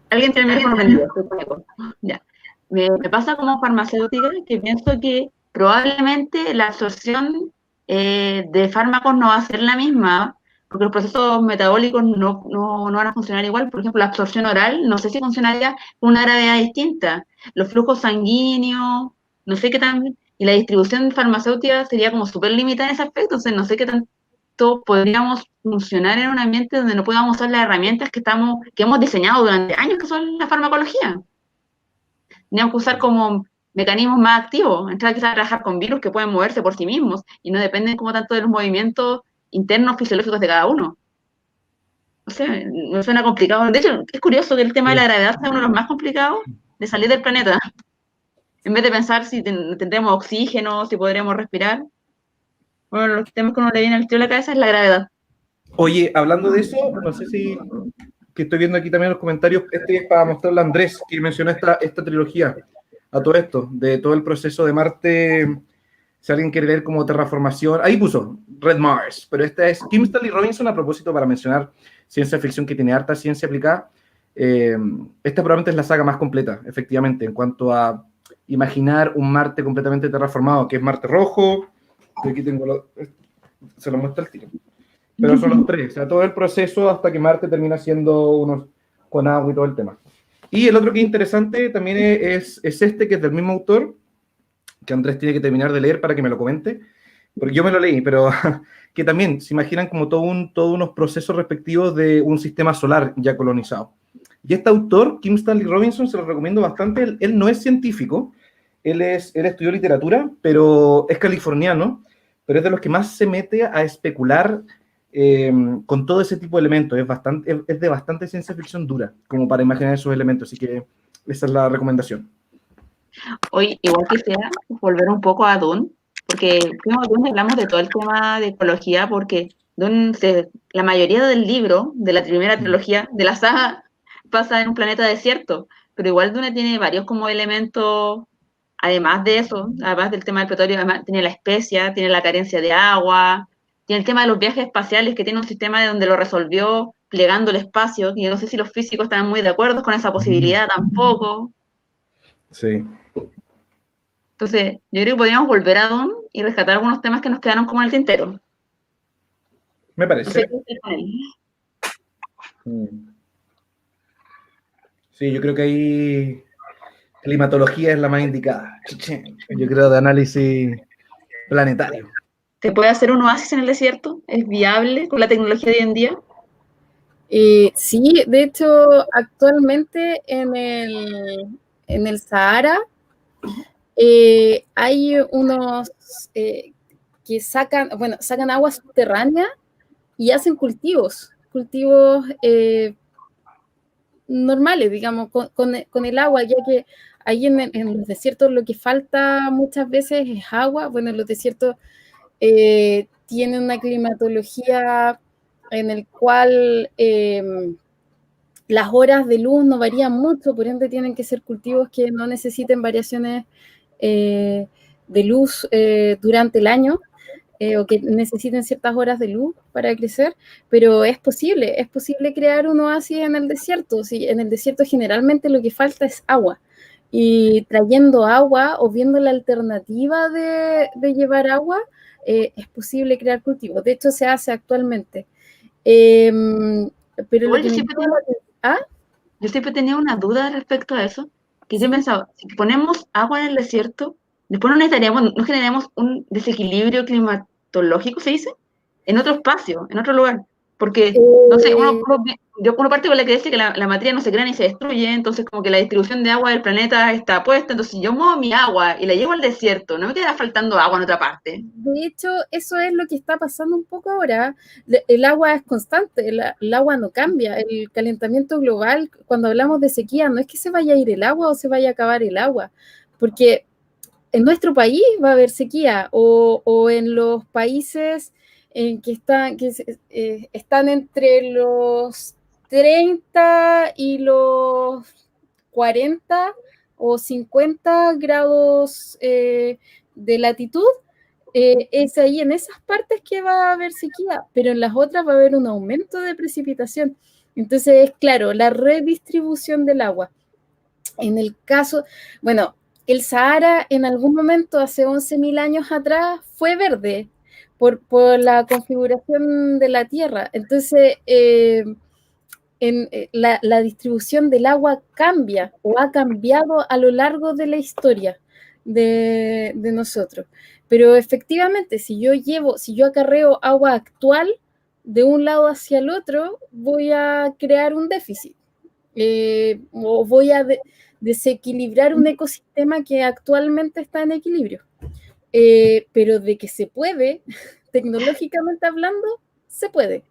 alguien tiene el micrófono prendido, ya. Me pasa como farmacéutica que pienso que probablemente la absorción de fármacos no va a ser la misma, porque los procesos metabólicos no van a funcionar igual. Por ejemplo, la absorción oral, no sé si funcionaría con una gravedad distinta. Los flujos sanguíneos, no sé qué tan... Y la distribución farmacéutica sería como súper limitada en ese aspecto, entonces no sé qué tanto podríamos funcionar en un ambiente donde no podamos usar las herramientas que hemos diseñado durante años, que son la farmacología. Tenemos que usar como mecanismos más activos, entrar quizás a trabajar con virus que pueden moverse por sí mismos y no dependen como tanto de los movimientos internos fisiológicos de cada uno. O sea, me suena complicado. De hecho, es curioso que el tema de la gravedad sea uno de los más complicados de salir del planeta. En vez de pensar si tendremos oxígeno, si podremos respirar. Bueno, los temas que uno le viene al tiro a la cabeza es la gravedad. Oye, hablando de eso, no sé si... que estoy viendo aquí también los comentarios, es para mostrarle a Andrés, que mencionó esta trilogía, a todo esto, de todo el proceso de Marte, si alguien quiere ver como terraformación, ahí puso Red Mars, pero esta es Kim Stanley Robinson, a propósito para mencionar ciencia ficción que tiene harta ciencia aplicada. Esta probablemente es la saga más completa, efectivamente, en cuanto a imaginar un Marte completamente terraformado, que es Marte Rojo, aquí tengo se lo muestra el tiro. Pero son los tres, o sea, todo el proceso hasta que Marte termina siendo unos con agua y todo el tema. Y el otro que es interesante también es este, que es del mismo autor, que Andrés tiene que terminar de leer para que me lo comente, porque yo me lo leí, pero que también se imaginan como todos unos procesos respectivos de un sistema solar ya colonizado. Y este autor, Kim Stanley Robinson, se lo recomiendo bastante. Él no es científico, él estudió literatura, pero es californiano, pero es de los que más se mete a especular con todo ese tipo de elementos. Es de bastante ciencia ficción dura, como para imaginar esos elementos, así que esa es la recomendación. Hoy, igual quisiera volver un poco a Dune, porque primero Dune hablamos de todo el tema de ecología, porque Dune, la mayoría del libro, de la primera trilogía, de la saga, pasa en un planeta desierto, pero igual Dune tiene varios como elementos, además de eso, además del tema del petróleo, además tiene la especia, tiene la carencia de agua, tiene el tema de los viajes espaciales, que tiene un sistema de donde lo resolvió plegando el espacio, y yo no sé si los físicos están muy de acuerdo con esa posibilidad tampoco. Sí. Entonces, yo creo que podríamos volver a Dune y rescatar algunos temas que nos quedaron como en el tintero. Me parece. Sí, yo creo que ahí climatología es la más indicada. Yo creo de análisis planetario. ¿Se puede hacer un oasis en el desierto? ¿Es viable con la tecnología de hoy en día? Sí, de hecho, actualmente en el Sahara hay unos que sacan agua subterránea y hacen cultivos normales, digamos, con el agua, ya que ahí en los desiertos lo que falta muchas veces es agua. Bueno, los desiertos tienen una climatología en el cual las horas de luz no varían mucho, por ende tienen que ser cultivos que no necesiten variaciones de luz durante el año, o que necesiten ciertas horas de luz para crecer, pero es posible crear un oasis en el desierto. Sí, en el desierto generalmente lo que falta es agua, y trayendo agua o viendo la alternativa de llevar agua, es posible crear cultivos. De hecho, se hace actualmente. Pero lo que me llama yo siempre tenía una duda respecto a eso, que yo pensaba, si ponemos agua en el desierto, después no generaríamos un desequilibrio climatológico, ¿se dice? En otro espacio, en otro lugar. Porque, no sé, uno parte con la creencia que la materia no se crea ni se destruye, entonces como que la distribución de agua del planeta está puesta, entonces si yo muevo mi agua y la llevo al desierto, no me quedará faltando agua en otra parte. De hecho, eso es lo que está pasando un poco ahora. El agua es constante, el agua no cambia. El calentamiento global, cuando hablamos de sequía, no es que se vaya a ir el agua o se vaya a acabar el agua, porque en nuestro país va a haber sequía, o en los países en que están entre los 30 y los 40 o 50 grados de latitud, es ahí en esas partes que va a haber sequía, pero en las otras va a haber un aumento de precipitación. Entonces, claro, la redistribución del agua. En el caso, bueno, el Sahara en algún momento, hace 11.000 años atrás, fue verde por la configuración de la Tierra. Entonces, la distribución del agua cambia o ha cambiado a lo largo de la historia de nosotros. Pero efectivamente, si yo acarreo agua actual de un lado hacia el otro, voy a crear un déficit. O voy a desequilibrar un ecosistema que actualmente está en equilibrio. Pero de que se puede, tecnológicamente hablando, se puede.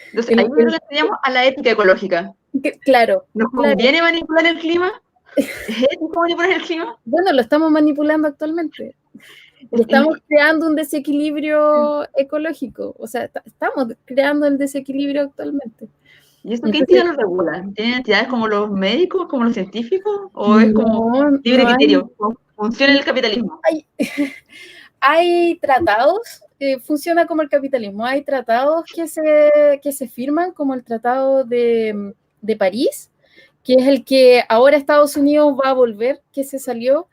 Entonces, ahí nos enseñamos a la ética ecológica. Claro. ¿Nos conviene manipular el clima? ¿Es ético manipular el clima? Bueno, lo estamos manipulando actualmente. Y estamos creando un desequilibrio ecológico. O sea, estamos creando el desequilibrio actualmente. ¿Y eso qué entidad lo regula? ¿Tienen entidades como los médicos, como los científicos? ¿O es como libre criterio? ¿Cómo funciona el capitalismo? Hay tratados, funciona como el capitalismo. Hay tratados que se firman, como el Tratado de París, que es el que ahora Estados Unidos va a volver, que se salió.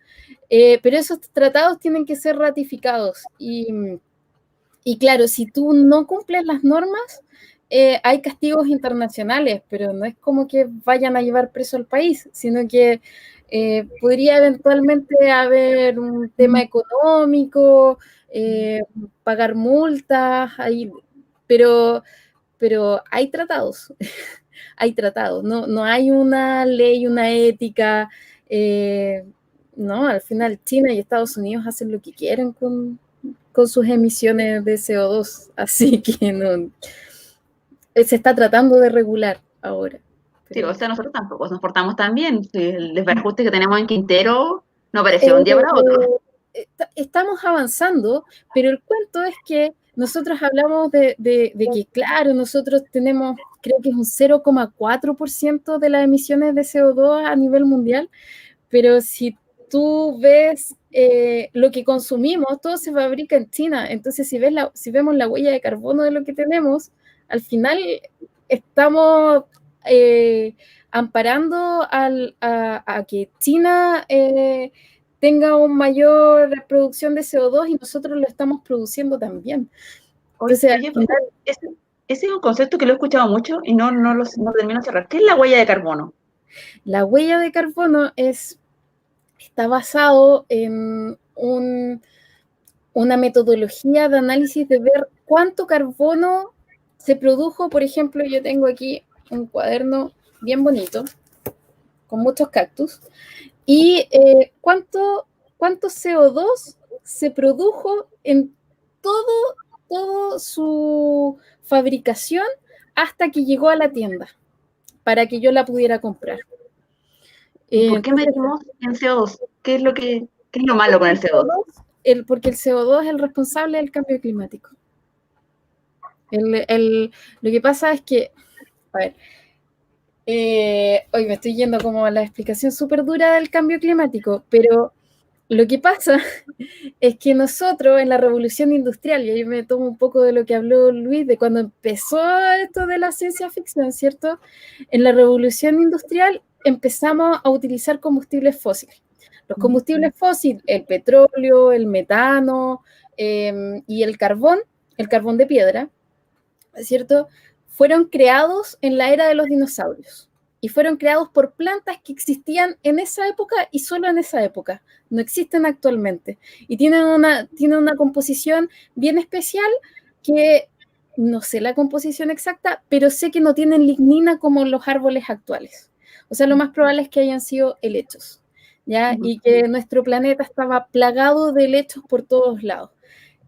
Pero esos tratados tienen que ser ratificados. Y claro, si tú no cumples las normas, hay castigos internacionales, pero no es como que vayan a llevar preso al país, sino que podría eventualmente haber un tema económico, pagar multas, pero hay tratados, hay tratados, no hay una ley, una ética. No, al final China y Estados Unidos hacen lo que quieren con sus emisiones de CO2, así que no, se está tratando de regular ahora. Pero... Sí, o sea, nosotros tampoco nos portamos tan bien. El desbarajuste que tenemos en Quintero no apareció un día para otro. Estamos avanzando, pero el cuento es que nosotros hablamos de que, claro, nosotros tenemos, creo que es un 0,4% de las emisiones de CO2 a nivel mundial, pero si tú ves lo que consumimos, todo se fabrica en China. Entonces, si vemos la huella de carbono de lo que tenemos, al final estamos amparando a que China tenga una mayor producción de CO2 y nosotros lo estamos produciendo también. Entonces, oye, ese es un concepto que lo he escuchado mucho y no termino de cerrar. ¿Qué es la huella de carbono? La huella de carbono está basado en una metodología de análisis de ver cuánto carbono se produjo. Por ejemplo, yo tengo aquí un cuaderno bien bonito, con muchos cactus, y cuánto CO2 se produjo en todo su fabricación hasta que llegó a la tienda para que yo la pudiera comprar. ¿Y por qué Entonces, medimos en CO2? ¿Qué es lo malo con el CO2? porque el CO2 es el responsable del cambio climático. Lo que pasa es que, a ver, hoy me estoy yendo como a la explicación súper dura del cambio climático, pero lo que pasa es que nosotros en la revolución industrial, y ahí me tomo un poco de lo que habló Luis, de cuando empezó esto de la ciencia ficción, ¿cierto? En la revolución industrial empezamos a utilizar combustibles fósiles. Los combustibles fósiles, el petróleo, el metano y el carbón de piedra, ¿cierto? Fueron creados en la era de los dinosaurios y fueron creados por plantas que existían en esa época y solo en esa época. No existen actualmente. Y tienen una composición bien especial que no sé la composición exacta, pero sé que no tienen lignina como los árboles actuales. O sea, lo más probable es que hayan sido helechos, ¿ya? Y que nuestro planeta estaba plagado de helechos por todos lados.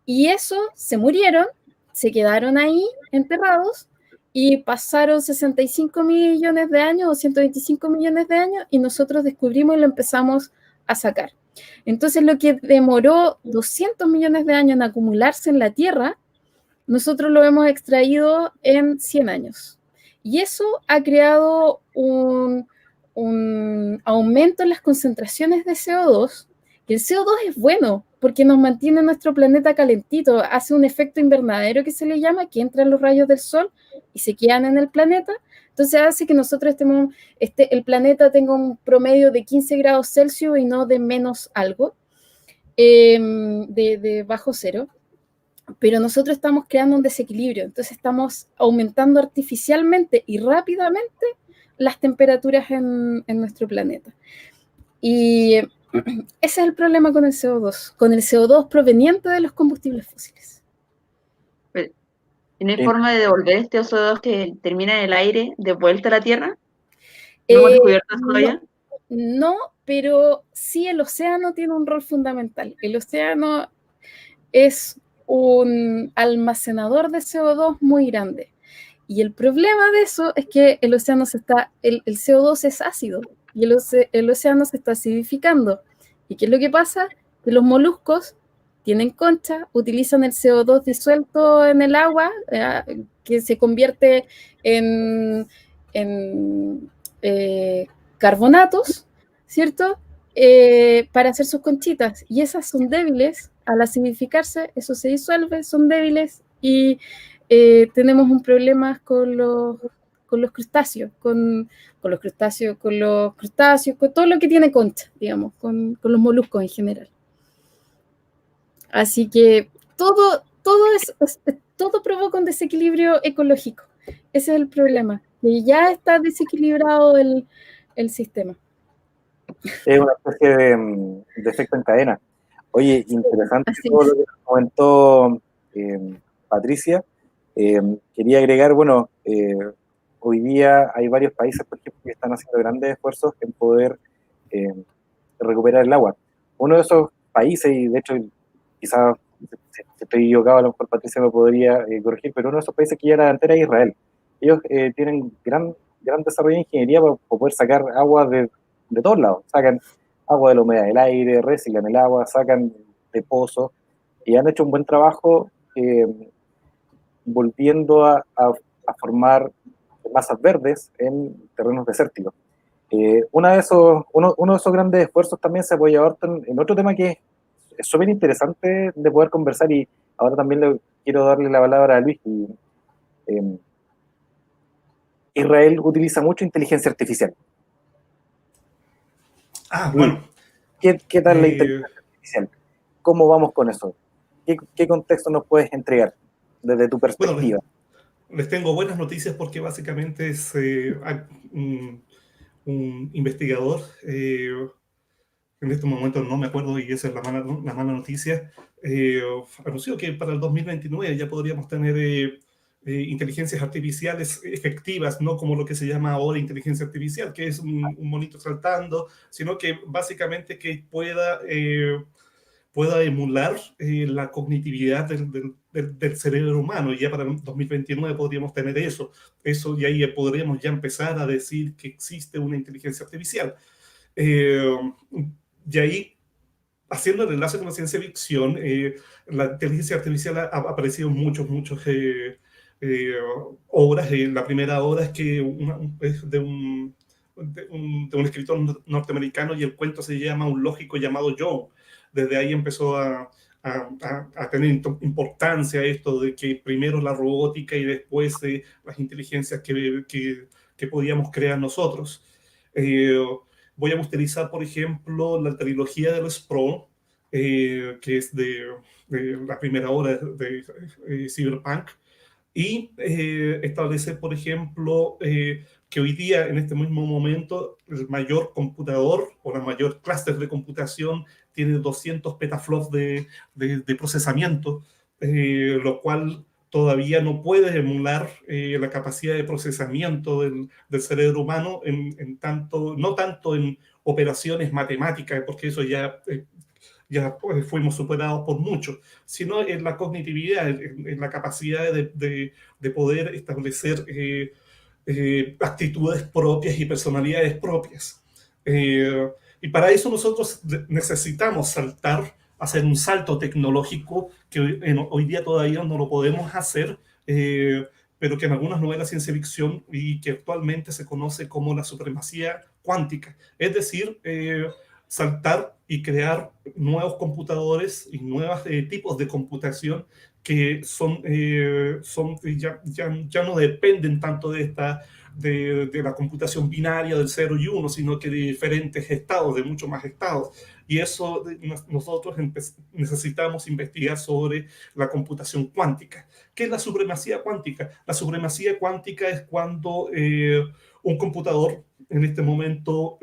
Y eso se murieron, se quedaron ahí enterrados y pasaron 65 millones de años o 125 millones de años y nosotros descubrimos y lo empezamos a sacar. Entonces lo que demoró 200 millones de años en acumularse en la Tierra, nosotros lo hemos extraído en 100 años. Y eso ha creado un aumento en las concentraciones de CO2. Y el CO2 es bueno porque nos mantiene nuestro planeta calentito, hace un efecto invernadero que se le llama, que entran los rayos del sol y se quedan en el planeta. Entonces hace que nosotros el planeta tenga un promedio de 15 grados Celsius y no de menos algo, de bajo cero. Pero nosotros estamos creando un desequilibrio, entonces estamos aumentando artificialmente y rápidamente las temperaturas en nuestro planeta. Y ese es el problema con el CO2 proveniente de los combustibles fósiles. ¿Y no hay forma de devolver este CO2 que termina en el aire de vuelta a la Tierra? ¿No hemos descubierto eso todavía? No, pero sí el océano tiene un rol fundamental. El océano es un almacenador de CO2 muy grande. Y el problema de eso es que el océano el CO2 es ácido y el océano se está acidificando. ¿Y qué es lo que pasa? Que los moluscos tienen concha, utilizan el CO2 disuelto en el agua, que se convierte en carbonatos, ¿cierto? Para hacer sus conchitas. Y esas son débiles, al acidificarse, eso se disuelve, son débiles y tenemos un problema con los crustáceos, con todo lo que tiene concha, digamos, con los moluscos en general. Así que todo provoca un desequilibrio ecológico. Ese es el problema, que ya está desequilibrado el sistema. Es una especie de efecto en cadena. Oye, interesante todo lo que comentó Patricia. Quería agregar, bueno, hoy día hay varios países, por ejemplo, que están haciendo grandes esfuerzos en poder recuperar el agua. Uno de esos países, y de hecho, quizás si estoy equivocado, a lo mejor Patricia me podría corregir, pero uno de esos países que ya era delantera es Israel. Ellos tienen gran desarrollo de ingeniería para poder sacar agua de todos lados. Sacan agua de la humedad del aire, reciclan el agua, sacan de pozos, y han hecho un buen trabajo volviendo a formar masas verdes en terrenos desérticos. Uno de esos grandes esfuerzos también se apoya ahora en otro tema que es súper interesante de poder conversar, y ahora también quiero darle la palabra a Luis. Israel utiliza mucho inteligencia artificial. Bueno. ¿Qué tal la inteligencia artificial? ¿Cómo vamos con eso? ¿Qué contexto nos puedes entregar desde tu perspectiva? Bueno, les tengo buenas noticias porque básicamente es un investigador, en este momento no me acuerdo y esa es la mala noticia, anunció que para el 2029 ya podríamos tener inteligencias artificiales efectivas, no como lo que se llama ahora inteligencia artificial, que es un monito saltando, sino que básicamente que pueda pueda emular la cognitividad del cerebro humano. Y ya para el 2029 podríamos tener eso, y ahí podríamos ya empezar a decir que existe una inteligencia artificial. Y ahí, haciendo el enlace con la ciencia ficción, la inteligencia artificial ha aparecido en muchas obras. La primera obra es es de un escritor norteamericano, y el cuento se llama Un lógico llamado Joe. Desde ahí empezó a tener importancia esto de que primero la robótica y después las inteligencias que podíamos crear nosotros. Voy a utilizar, por ejemplo, la trilogía del Sprawl, que es de la primera obra de Cyberpunk, y establecer, por ejemplo, que hoy día, en este mismo momento, el mayor computador o la mayor clúster de computación tiene 200 petaflops de procesamiento, lo cual todavía no puede emular la capacidad de procesamiento del cerebro humano, no tanto en operaciones matemáticas, porque eso ya fuimos superados por mucho, sino en la cognitividad, en la capacidad de poder establecer actitudes propias y personalidades propias. Y para eso nosotros necesitamos hacer un salto tecnológico que hoy día todavía no lo podemos hacer, pero que en algunas novelas de ciencia ficción y que actualmente se conoce como la supremacía cuántica. Es decir, saltar y crear nuevos computadores y nuevos tipos de computación que ya no dependen tanto de la computación binaria del 0 y 1, sino que de diferentes estados, de muchos más estados. Y eso nosotros necesitamos investigar sobre la computación cuántica. ¿Qué es la supremacía cuántica? La supremacía cuántica es cuando un computador, en este momento,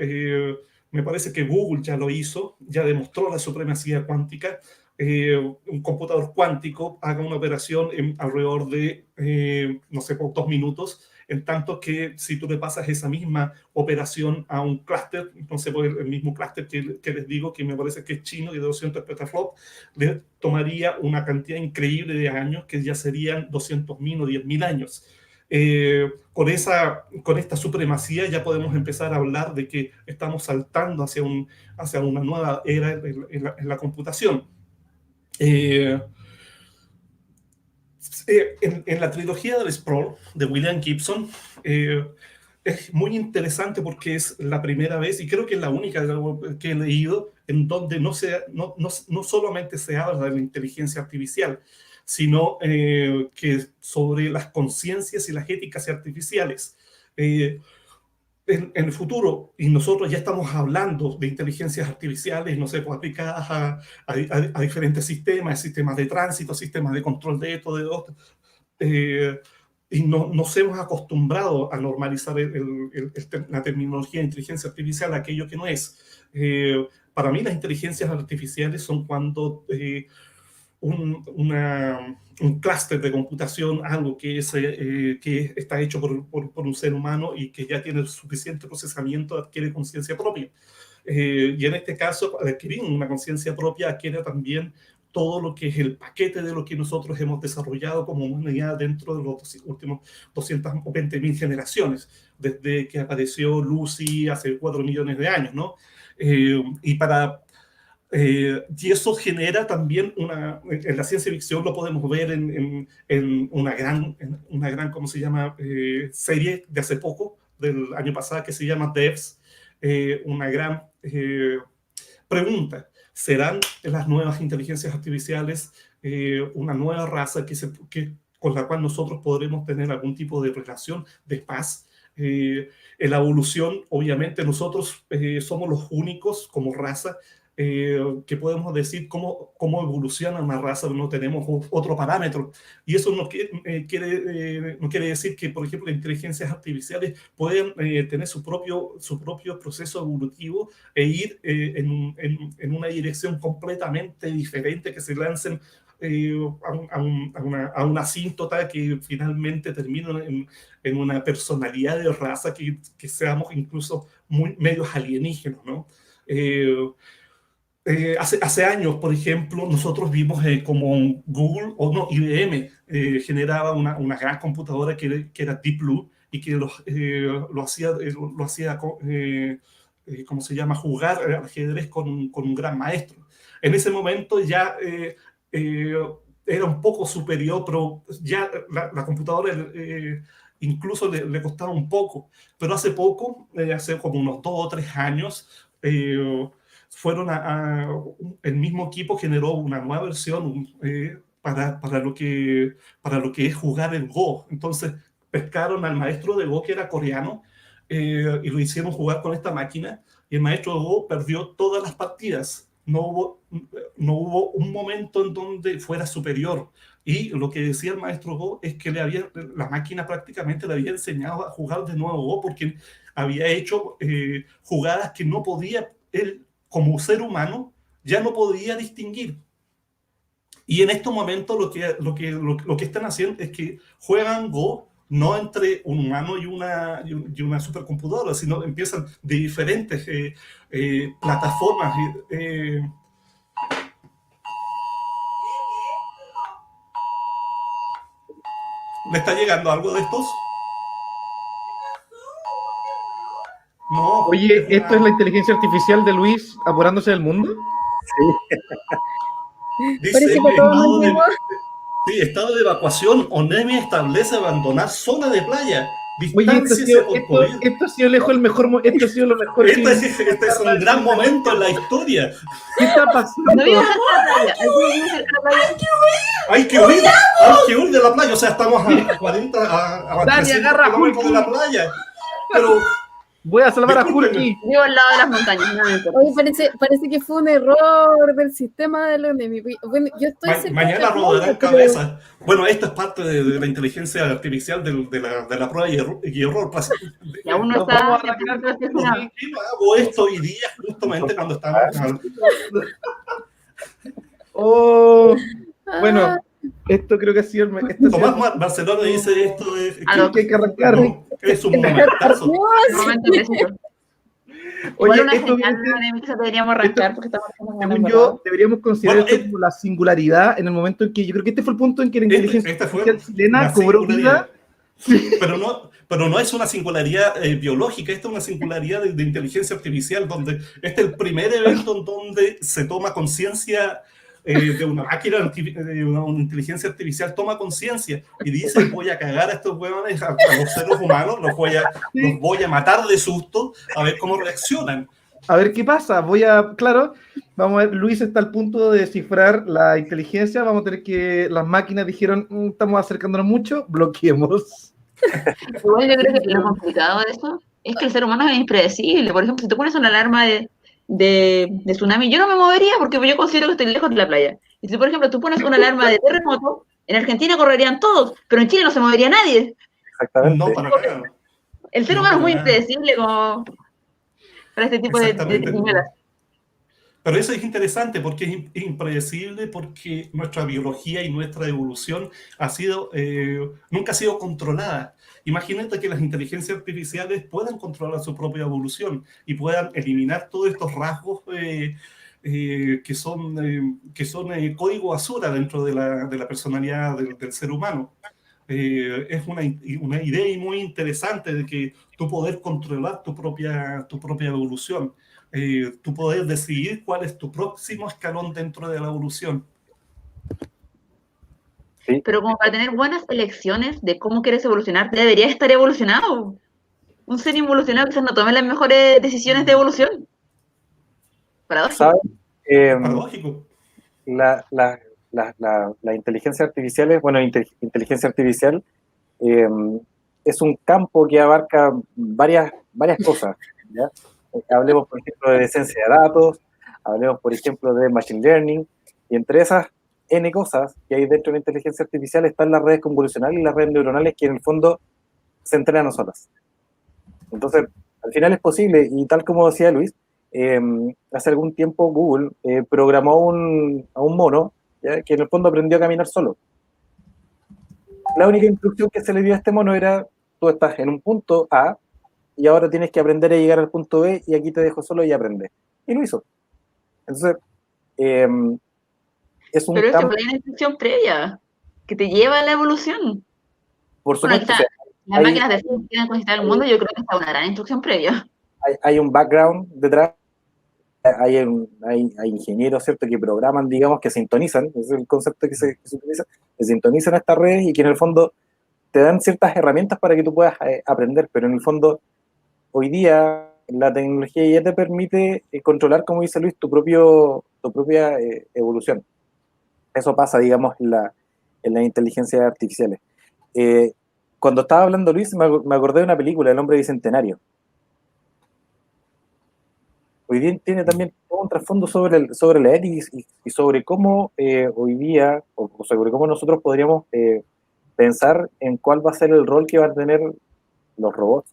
me parece que Google ya lo hizo, ya demostró la supremacía cuántica. Un computador cuántico haga una operación en alrededor de, no sé, por 2 minutos, en tanto que si tú le pasas esa misma operación a un clúster, no sé, por el mismo clúster que les digo, que me parece que es chino y de 200 petaflops, le tomaría una cantidad increíble de años, que ya serían 200.000 o 10.000 años. Con esta supremacía ya podemos empezar a hablar de que estamos saltando hacia una nueva era en la computación. En la trilogía del Sprawl de William Gibson, es muy interesante porque es la primera vez, y creo que es la única que he leído, en donde no solamente se habla de la inteligencia artificial, sino que sobre las conciencias y las éticas artificiales. En el futuro, y nosotros ya estamos hablando de inteligencias artificiales, no sé, pues aplicadas a diferentes sistemas de tránsito, sistemas de control de esto, de otro, y nos hemos acostumbrado a normalizar la terminología de inteligencia artificial, aquello que no es. Para mí las inteligencias artificiales son cuando un clúster de computación, algo que está hecho por un ser humano y que ya tiene el suficiente procesamiento, adquiere conciencia propia. Y en este caso, al adquirir una conciencia propia, adquiere también todo lo que es el paquete de lo que nosotros hemos desarrollado como humanidad dentro de los últimos 220.000 generaciones, desde que apareció Lucy hace 4 millones de años, ¿no? Y eso genera también en la ciencia ficción lo podemos ver en una gran, ¿cómo se llama? Serie de hace poco, del año pasado, que se llama Devs. Una gran pregunta: ¿serán las nuevas inteligencias artificiales una nueva raza con la cual nosotros podremos tener algún tipo de relación de paz? En la evolución, obviamente, nosotros somos los únicos como raza que podemos decir cómo evoluciona una raza, no tenemos otro parámetro. Y eso no quiere decir que, por ejemplo, las inteligencias artificiales pueden tener su propio proceso evolutivo e ir en una dirección completamente diferente, que se lancen a una asíntota que finalmente termina en una personalidad de raza que seamos incluso medios alienígenas, ¿no? hace años, por ejemplo, nosotros vimos como Google, o no, IBM generaba una gran computadora que era Deep Blue y que lo hacía ¿cómo se llama? Jugar al ajedrez con un gran maestro. En ese momento ya era un poco superior, pero ya la computadora incluso le costaba un poco. Pero hace poco, hace como unos 2 o 3 años, el mismo equipo generó una nueva versión para lo que es jugar el Go. Entonces pescaron al maestro de Go, que era coreano, y lo hicieron jugar con esta máquina, y el maestro de Go perdió todas las partidas. No hubo un momento en donde fuera superior. Y lo que decía el maestro Go es que la máquina prácticamente le había enseñado a jugar de nuevo Go, porque había hecho jugadas que no podía él, como ser humano, ya no podía distinguir. Y en estos momentos lo que están haciendo es que juegan Go no entre un humano y una supercomputadora, sino empiezan de diferentes plataformas. ¿Le está llegando algo de estos? No. Oye, ¿esto es la inteligencia artificial de Luis apurándose del mundo? Dice, Parece que todo nos llegó. estado de evacuación. ONEMI establece abandonar zona de playa. Oye, Distánciese por COVID. esto ha sido lejos el mejor esto ha sido lo mejor. Este es un gran momento en la historia. ¿Qué está pasando? No vivo cerca de la playa. ¿Alguno vive cerca de la playa? Hay que huir de la playa. O sea, estamos a 40, a Dani, 300 agarra a kilómetros de Hulky. la playa. Pero Voy a salvar a discúlpenme. Hulky. Vivo al lado de las montañas, no me importa. Oye, parece que fue un error del sistema de la UNEMI. Bueno, yo estoy cerca de Mañana la rodarán playa, pero- cabezas. Bueno, esto es parte de la inteligencia artificial de la prueba y error. Y aún no Nos vamos está a retirar. ¿por ¿Por qué no hago esto hoy día justamente cuando estamos? Oh, Ah, bueno, esto creo que ha sido esto ha sido- Tomás Barcelona dice esto es que hay que arrancar. es un momentazo. Dios. momento preciso? Oye, Igual una esto señal obviamente, de que deberíamos arrancar porque estamos según yo, deberíamos considerar Bueno, esto como la singularidad en el momento en que yo creo que este fue el punto en que la inteligencia Esta fue artificial chilena la cobró singularidad. vida. Pero no es una singularidad biológica, esta es una singularidad de inteligencia artificial, donde este es el primer evento en donde se toma conciencia de una máquina, de una inteligencia artificial toma conciencia y dice: voy a cagar a estos huevones, a los seres humanos, los voy a matar de susto, a ver cómo reaccionan. A ver qué pasa. Claro, vamos a ver, Luis está al punto de descifrar la inteligencia. Vamos a tener que, las máquinas dijeron: estamos acercándonos mucho, bloqueemos. Igual yo creo que lo complicado de eso es que el ser humano es impredecible. Por ejemplo, si tú pones una alarma de tsunami, yo no me movería porque yo considero que estoy lejos de la playa. Y si, por ejemplo, tú pones una alarma de terremoto, en Argentina correrían todos, pero en Chile no se movería nadie. Exactamente. No, para nada. El ser No, humano es muy para nada. impredecible como para este tipo de Exactamente. señoras. Pero eso es interesante porque es impredecible, porque nuestra biología y nuestra evolución nunca ha sido controlada. Imagínate que las inteligencias artificiales puedan controlar su propia evolución y puedan eliminar todos estos rasgos que son código basura dentro de la personalidad del ser humano. Es una idea muy interesante de que tú poder controlar tu propia evolución. Tú poder decidir cuál es tu próximo escalón dentro de la evolución. Sí. Pero como para tener buenas elecciones de cómo quieres evolucionar, deberías estar evolucionado. Un ser involucionado quizás no tome las mejores decisiones de evolución. Paradójico. ¿Sabes? Paradójico. La inteligencia artificial, inteligencia artificial es un campo que abarca varias cosas, ¿ya? Hablemos, por ejemplo, de ciencia de datos, hablemos, por ejemplo, de machine learning, y entre esas N cosas que hay dentro de la inteligencia artificial están las redes convolucionales y las redes neuronales que en el fondo se entrenan solas. Entonces, al final es posible, y tal como decía Luis, hace algún tiempo Google programó a un mono, ¿ya?, que en el fondo aprendió a caminar solo. La única instrucción que se le dio a este mono era: tú estás en un punto A y ahora tienes que aprender a llegar al punto B, y aquí te dejo solo y aprende. Y lo hizo. Entonces, Es un Pero es que campo, hay una instrucción previa que te lleva a la evolución. por Bueno, supuesto, o quizás sea, las hay, máquinas de ciencia quieren conquistar el mundo, yo creo que está una gran instrucción previa. hay un background detrás, hay ingenieros, ¿cierto?, que programan, digamos, que sintonizan, ese es el concepto que se utiliza, que sintonizan estas redes y que en el fondo te dan ciertas herramientas para que tú puedas aprender, pero en el fondo, hoy día, la tecnología ya te permite controlar, como dice Luis, tu propia evolución. Eso pasa, digamos, en las inteligencias artificiales. Eh, Cuando estaba hablando Luis, me acordé de una película, El Hombre Bicentenario. Hoy día tiene también todo un trasfondo sobre la ética y sobre cómo hoy día, o sobre cómo nosotros podríamos pensar en cuál va a ser el rol que van a tener los robots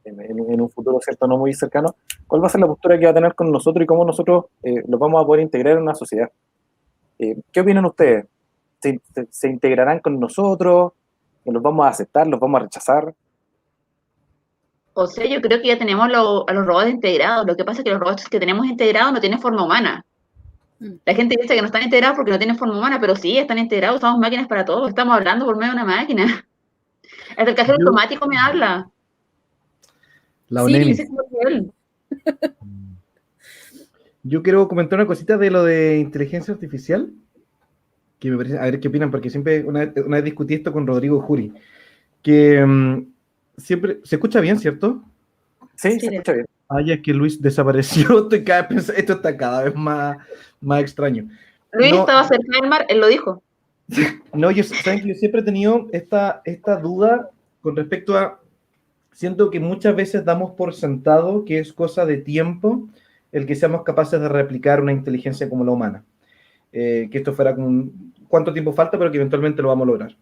en un futuro, ¿cierto?, no muy cercano, cuál va a ser la postura que va a tener con nosotros y cómo nosotros los vamos a poder integrar en una sociedad. ¿Qué opinan ustedes? ¿Se integrarán con nosotros? ¿Los vamos a aceptar? ¿Los vamos a rechazar? O sea, yo creo que ya tenemos a los robots integrados. Lo que pasa es que los robots que tenemos integrados no tienen forma humana. La gente dice que no están integrados porque no tienen forma humana, pero sí, están integrados, somos máquinas para todo. Estamos hablando por medio de una máquina. Hasta el cajero Yo, automático me habla. la Sí, ONEMI. Dice como que él. Yo quiero comentar una cosita de lo de inteligencia artificial, que me parece, a ver qué opinan, porque siempre, una vez discutí esto con Rodrigo Juri, que siempre, se escucha bien, ¿cierto? Sí, Sí, se escucha bien. Ah, ya que Luis desapareció, esto está cada vez más extraño. Luis No, estaba cerca del mar, él lo dijo. no, saben que yo siempre he tenido esta duda con respecto a, siento que muchas veces damos por sentado que es cosa de tiempo el que seamos capaces de replicar una inteligencia como la humana. Que esto fuera como cuánto tiempo falta, pero que eventualmente lo vamos a lograr.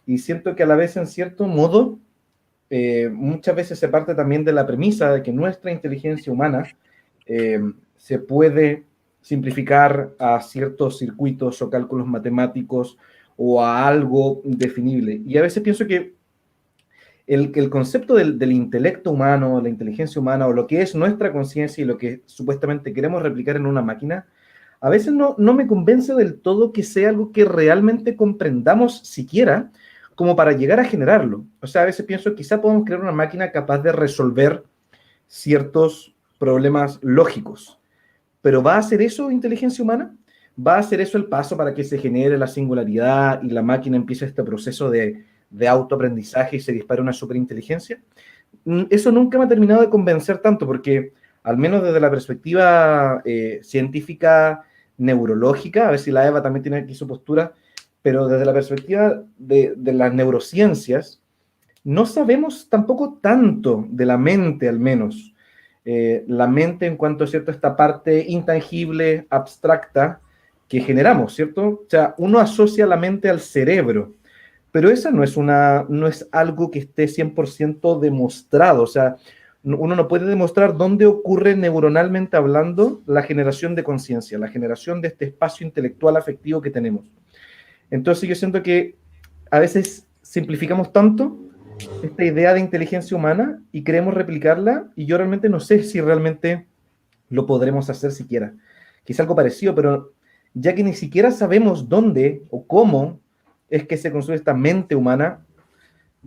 Y siento que a la vez, en cierto modo, muchas veces se parte también de la premisa de que nuestra inteligencia humana se puede simplificar a ciertos circuitos o cálculos matemáticos o a algo definible. Y a veces pienso que el concepto del intelecto humano, la inteligencia humana, o lo que es nuestra conciencia y lo que supuestamente queremos replicar en una máquina, a veces no me convence del todo que sea algo que realmente comprendamos siquiera como para llegar a generarlo. O sea, a veces pienso que quizá podemos crear una máquina capaz de resolver ciertos problemas lógicos. Pero ¿va a hacer eso inteligencia humana? ¿Va a hacer eso el paso para que se genere la singularidad y la máquina empiece este proceso de autoaprendizaje y se dispare una superinteligencia? Eso nunca me ha terminado de convencer tanto, porque al menos desde la perspectiva científica neurológica, a ver si la Eva también tiene aquí su postura, pero desde la perspectiva de las neurociencias, no sabemos tampoco tanto de la mente, al menos. La mente en cuanto a, ¿cierto?, esta parte intangible, abstracta, que generamos, ¿cierto? O sea, uno asocia la mente al cerebro, pero esa no es algo que esté 100% demostrado. O sea, uno no puede demostrar dónde ocurre neuronalmente hablando la generación de conciencia, la generación de este espacio intelectual afectivo que tenemos. Entonces yo siento que a veces simplificamos tanto esta idea de inteligencia humana y queremos replicarla, y yo realmente no sé si realmente lo podremos hacer siquiera. Quizá algo parecido, pero ya que ni siquiera sabemos dónde o cómo es que se construye esta mente humana,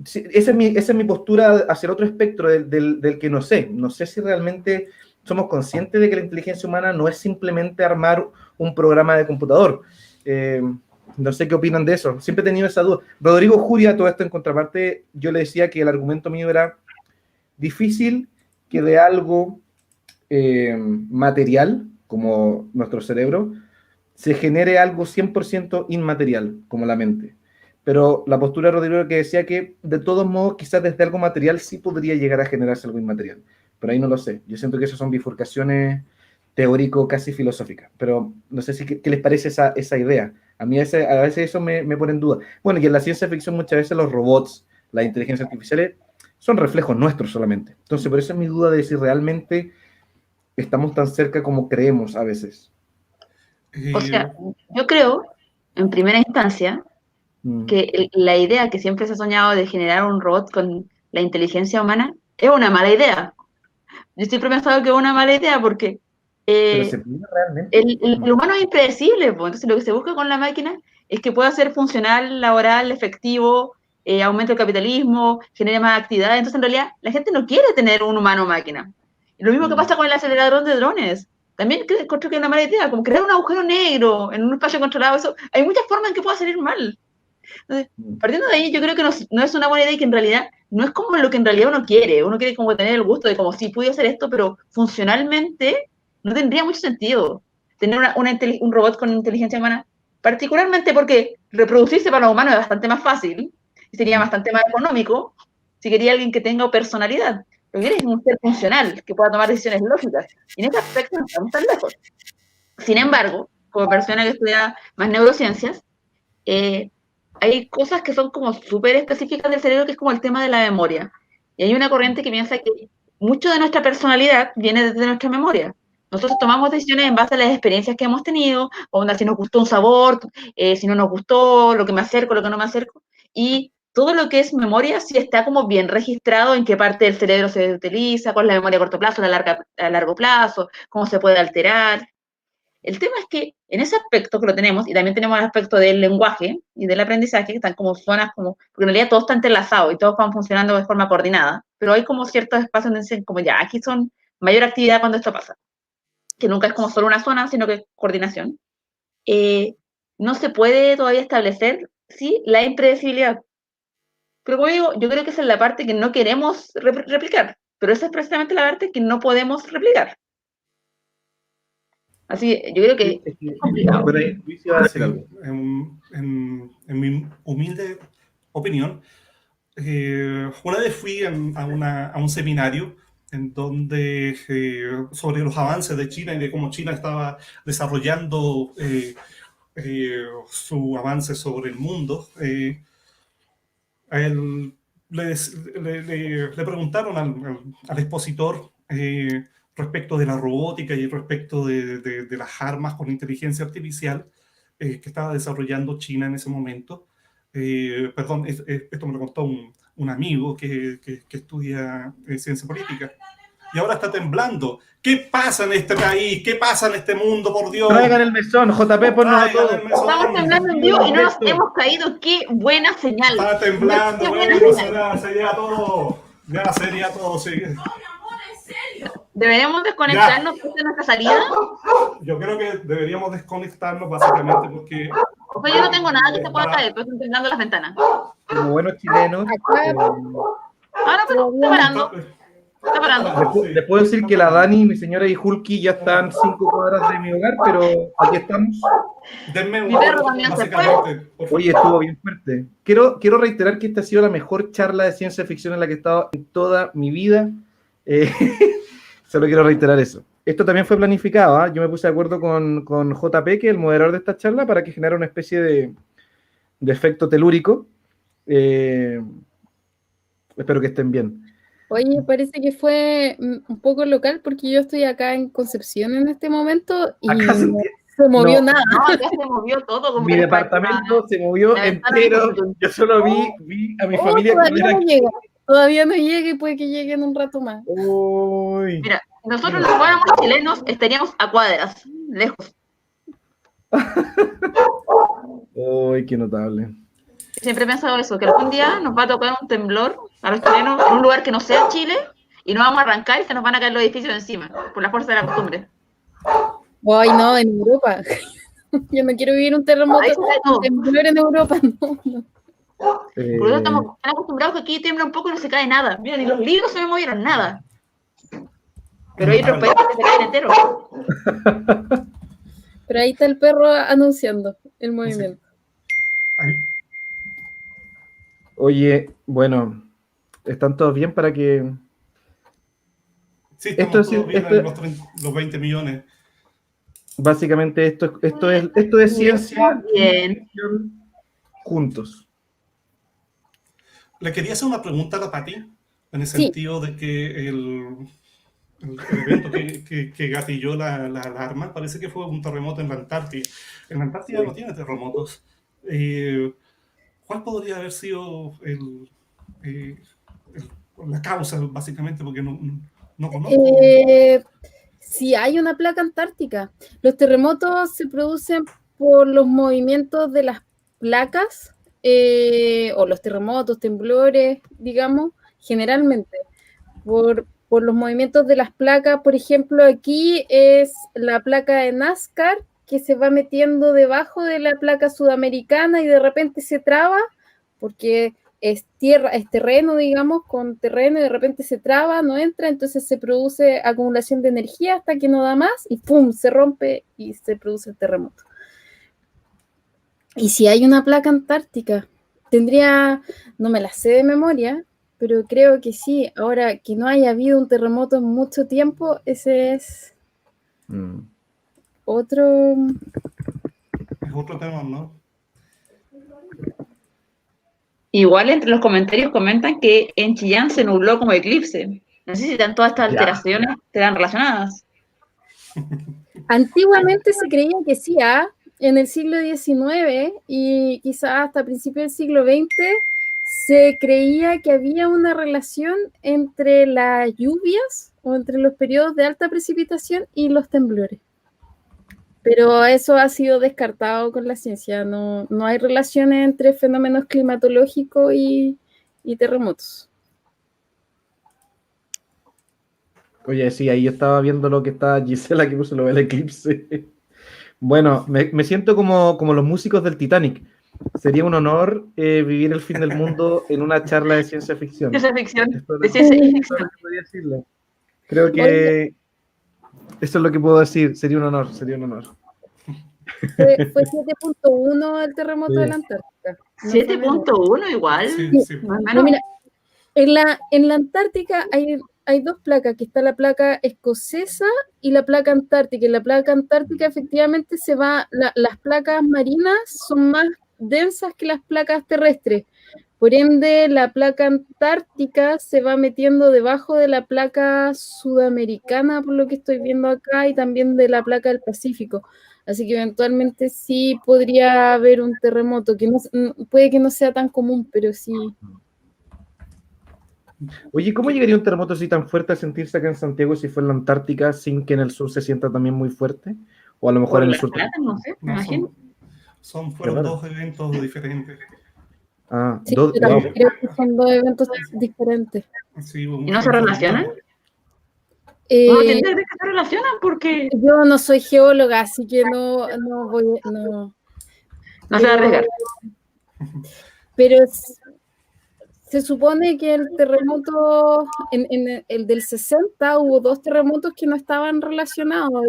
esa es mi postura hacia el otro espectro del que no sé. No sé si realmente somos conscientes de que la inteligencia humana no es simplemente armar un programa de computador. No sé qué opinan de eso. Siempre he tenido esa duda. Rodrigo Juria, todo esto en contraparte, yo le decía que el argumento mío era difícil que de algo material, como nuestro cerebro, se genere algo 100% inmaterial, como la mente. Pero la postura de Rodrigo que decía que, de todos modos, quizás desde algo material sí podría llegar a generarse algo inmaterial. Pero ahí no lo sé. Yo siento que esas son bifurcaciones teórico casi filosóficas. Pero no sé si qué les parece esa idea. A mí a veces eso me pone en duda. Bueno, y en la ciencia ficción muchas veces los robots, las inteligencias artificiales, son reflejos nuestros solamente. Entonces, por eso es mi duda de si realmente estamos tan cerca como creemos a veces. O sea, yo creo, en primera instancia, que la idea que siempre se ha soñado de generar un robot con la inteligencia humana es una mala idea. Yo siempre he pensado que es una mala idea porque Pero Eh, se puede realmente. el humano es impredecible, pues. Entonces lo que se busca con la máquina es que pueda ser funcional, laboral, efectivo, aumente el capitalismo, genere más actividad. Entonces en realidad la gente no quiere tener un humano máquina. Lo mismo que pasa con el acelerador de drones. También encuentro que es una mala idea, como crear un agujero negro en un espacio controlado. Eso, hay muchas formas en que pueda salir mal. Entonces, partiendo de ahí, yo creo que no es una buena idea y que en realidad no es como lo que en realidad uno quiere. Uno quiere como tener el gusto de como si pude hacer esto, pero funcionalmente no tendría mucho sentido tener un robot con inteligencia humana, particularmente porque reproducirse para los humanos es bastante más fácil y sería bastante más económico si quería alguien que tenga personalidad. Lo que quiere es un ser funcional, que pueda tomar decisiones lógicas. Y en ese aspecto no estamos tan lejos. Sin embargo, como persona que estudia más neurociencias, eh, hay cosas que son como súper específicas del cerebro, que es como el tema de la memoria. Y hay una corriente que piensa que mucho de nuestra personalidad viene desde nuestra memoria. Nosotros tomamos decisiones en base a las experiencias que hemos tenido, o si nos gustó un sabor, si no nos gustó, lo que me acerco, lo que no me acerco. Y todo lo que es memoria sí está como bien registrado en qué parte del cerebro se utiliza, cuál es la memoria a corto plazo, a largo plazo, cómo se puede alterar. El tema es que en ese aspecto que lo tenemos, y también tenemos el aspecto del lenguaje y del aprendizaje, que están como zonas como, porque en realidad todo está entrelazado y todos van funcionando de forma coordinada, pero hay como ciertos espacios donde dicen como ya, aquí son mayor actividad cuando esto pasa, que nunca es como solo una zona, sino que es coordinación. Eh, no se puede todavía establecer, sí, la impredecibilidad. Pero como digo, yo creo que esa es la parte que no queremos replicar, pero esa es precisamente la parte que no podemos replicar. Así, yo creo que Es que, es complicado. por ahí, Luis iba a decir Sí, algo. en mi humilde opinión, una vez fui a un seminario en donde sobre los avances de China y de cómo China estaba desarrollando su avance sobre el mundo. A él le preguntaron al expositor respecto de la robótica y respecto de las armas con inteligencia artificial que estaba desarrollando China en ese momento. Perdón, esto me lo contó un amigo que estudia ciencia política. Y ahora está temblando. ¿Qué pasa en este país? ¿Qué pasa en este mundo, por Dios? Traigan el mesón, JP, ponnos a Traigan todos. el mesón. Estamos temblando en vivo y no nos hemos caído. ¡Qué buena señal! Está temblando, ¡Qué buena bueno, señal! sería todo. Ya sería todo, sí. ¿Deberíamos desconectarnos de nuestra salida? Yo creo que deberíamos desconectarnos básicamente porque O sea, yo no tengo nada que se pueda caer, pero están temblando las ventanas. Como buenos chilenos, Ahora, pero está parando. Está parando. les puedo decir que la Dani, mi señora y Hulky ya están 5 cuadras de mi hogar, pero aquí estamos. denme Mi un perro minuto, también se básicamente. Por favor. Oye, estuvo bien fuerte. Quiero reiterar que esta ha sido la mejor charla de ciencia ficción en la que he estado en toda mi vida. Eh, Solo quiero reiterar eso. Esto también fue planificado, ¿ah? Yo me puse de acuerdo con JP, que es el moderador de esta charla, para que generara una especie de efecto telúrico. Espero que estén bien. Oye, parece que fue un poco local porque yo estoy acá en Concepción en este momento y Acá no se movió nada. No, acá se movió todo. Como Mi que departamento se movió la ventana entero. se movió. Yo solo vi a mi familia Todavía comer no aquí. llega. Todavía no llega y puede que llegue en un rato más. Uy. Mira, si nosotros no fuéramos chilenos, estaríamos a cuadras, lejos. Uy, qué notable. Siempre he pensado eso, que algún día nos va a tocar un temblor a los chilenos en un lugar que no sea Chile y nos vamos a arrancar y se nos van a caer los edificios encima, por la fuerza de la costumbre. Ay, no, en Europa. Yo no quiero vivir un terremoto, Ahí se cae todo. un temblor en Europa, no. Por eso estamos tan acostumbrados que aquí tiembla un poco y no se cae nada. Mira, ni los libros se me movieron, nada. Pero hay otros países que se caen enteros. Pero ahí está el perro anunciando el movimiento. Oye, bueno, ¿están todos bien para que...? Sí, Esto estamos todos bien en los 20 millones. Básicamente esto es ciencia Bien. y ficción juntos. Le quería hacer una pregunta a la Pati, en el Sí. sentido de que el evento que gatilló la alarma parece que fue un terremoto en la Antártida. En la Antártida no tiene terremotos. ¿Cuál podría haber sido la causa, básicamente? Porque no conozco. Sí, hay una placa antártica. Los terremotos se producen por los movimientos de las placas, o los terremotos, temblores, digamos, generalmente, por los movimientos de las placas. Por ejemplo, aquí es la placa de Nazca que se va metiendo debajo de la placa sudamericana y de repente se traba porque es tierra, es terreno, digamos, con terreno, y de repente se traba, no entra, entonces se produce acumulación de energía hasta que no da más y ¡pum! Se rompe y se produce el terremoto. Y si hay una placa antártica, no me la sé de memoria, pero creo que sí. Ahora, que no haya habido un terremoto en mucho tiempo, ese es otro... Es otro tema, ¿no? Igual entre los comentarios comentan que en Chillán se nubló como eclipse. No sé si todas estas alteraciones quedan relacionadas. Antiguamente se creía que sí, en el siglo XIX y quizás hasta principios del siglo XX se creía que había una relación entre las lluvias o entre los periodos de alta precipitación y los temblores. Pero eso ha sido descartado con la ciencia. No hay relaciones entre fenómenos climatológicos y terremotos. Oye, sí, ahí yo estaba viendo lo que está Gisela, que puso lo del eclipse. Bueno, me siento como los músicos del Titanic. Sería un honor vivir el fin del mundo en una charla de ciencia ficción. Ciencia ficción, Esto de es ciencia lo ficción. que podría decirle. Creo que eso es lo que puedo decir. Sería un honor, sería un honor. Fue 7.1 el terremoto de la Antártica. No 7.1 igual. Sí, sí. Más o No, menos. mira, en la Antártica hay dos placas, que está la placa escocesa y la placa antártica. Y la placa antártica efectivamente las placas marinas son más densas que las placas terrestres. Por ende, la placa antártica se va metiendo debajo de la placa sudamericana, por lo que estoy viendo acá, y también de la placa del Pacífico. Así que eventualmente sí podría haber un terremoto, que puede que no sea tan común, pero sí. Oye, ¿cómo llegaría un terremoto así tan fuerte a sentirse acá en Santiago si fue en la Antártica sin que en el sur se sienta también muy fuerte? O a lo mejor Por en el las sur. placas, no sé, me No, imagino. fueron Claro. dos eventos diferentes. Ah, Sí, yo también creo que son dos eventos diferentes. Sí, ¿Y no se relacionan? Uno Eh, tiene que se relacionan porque yo no soy geóloga, así que no voy, no se va a arriesgar. pero se supone que el terremoto, en el del 60 hubo dos terremotos que no estaban relacionados.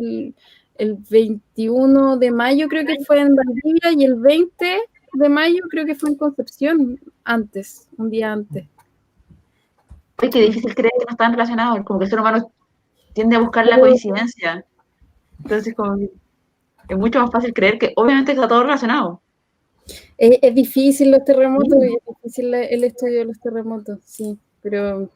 El 21 de mayo creo que fue en Valdivia y el 20 de mayo creo que fue en Concepción, un día antes. Ay, qué difícil creer que no están relacionados, como que el ser humano tiende a buscar la coincidencia. Entonces, como que es mucho más fácil creer que obviamente está todo relacionado. Es difícil los terremotos y es difícil el estudio de los terremotos, sí, pero...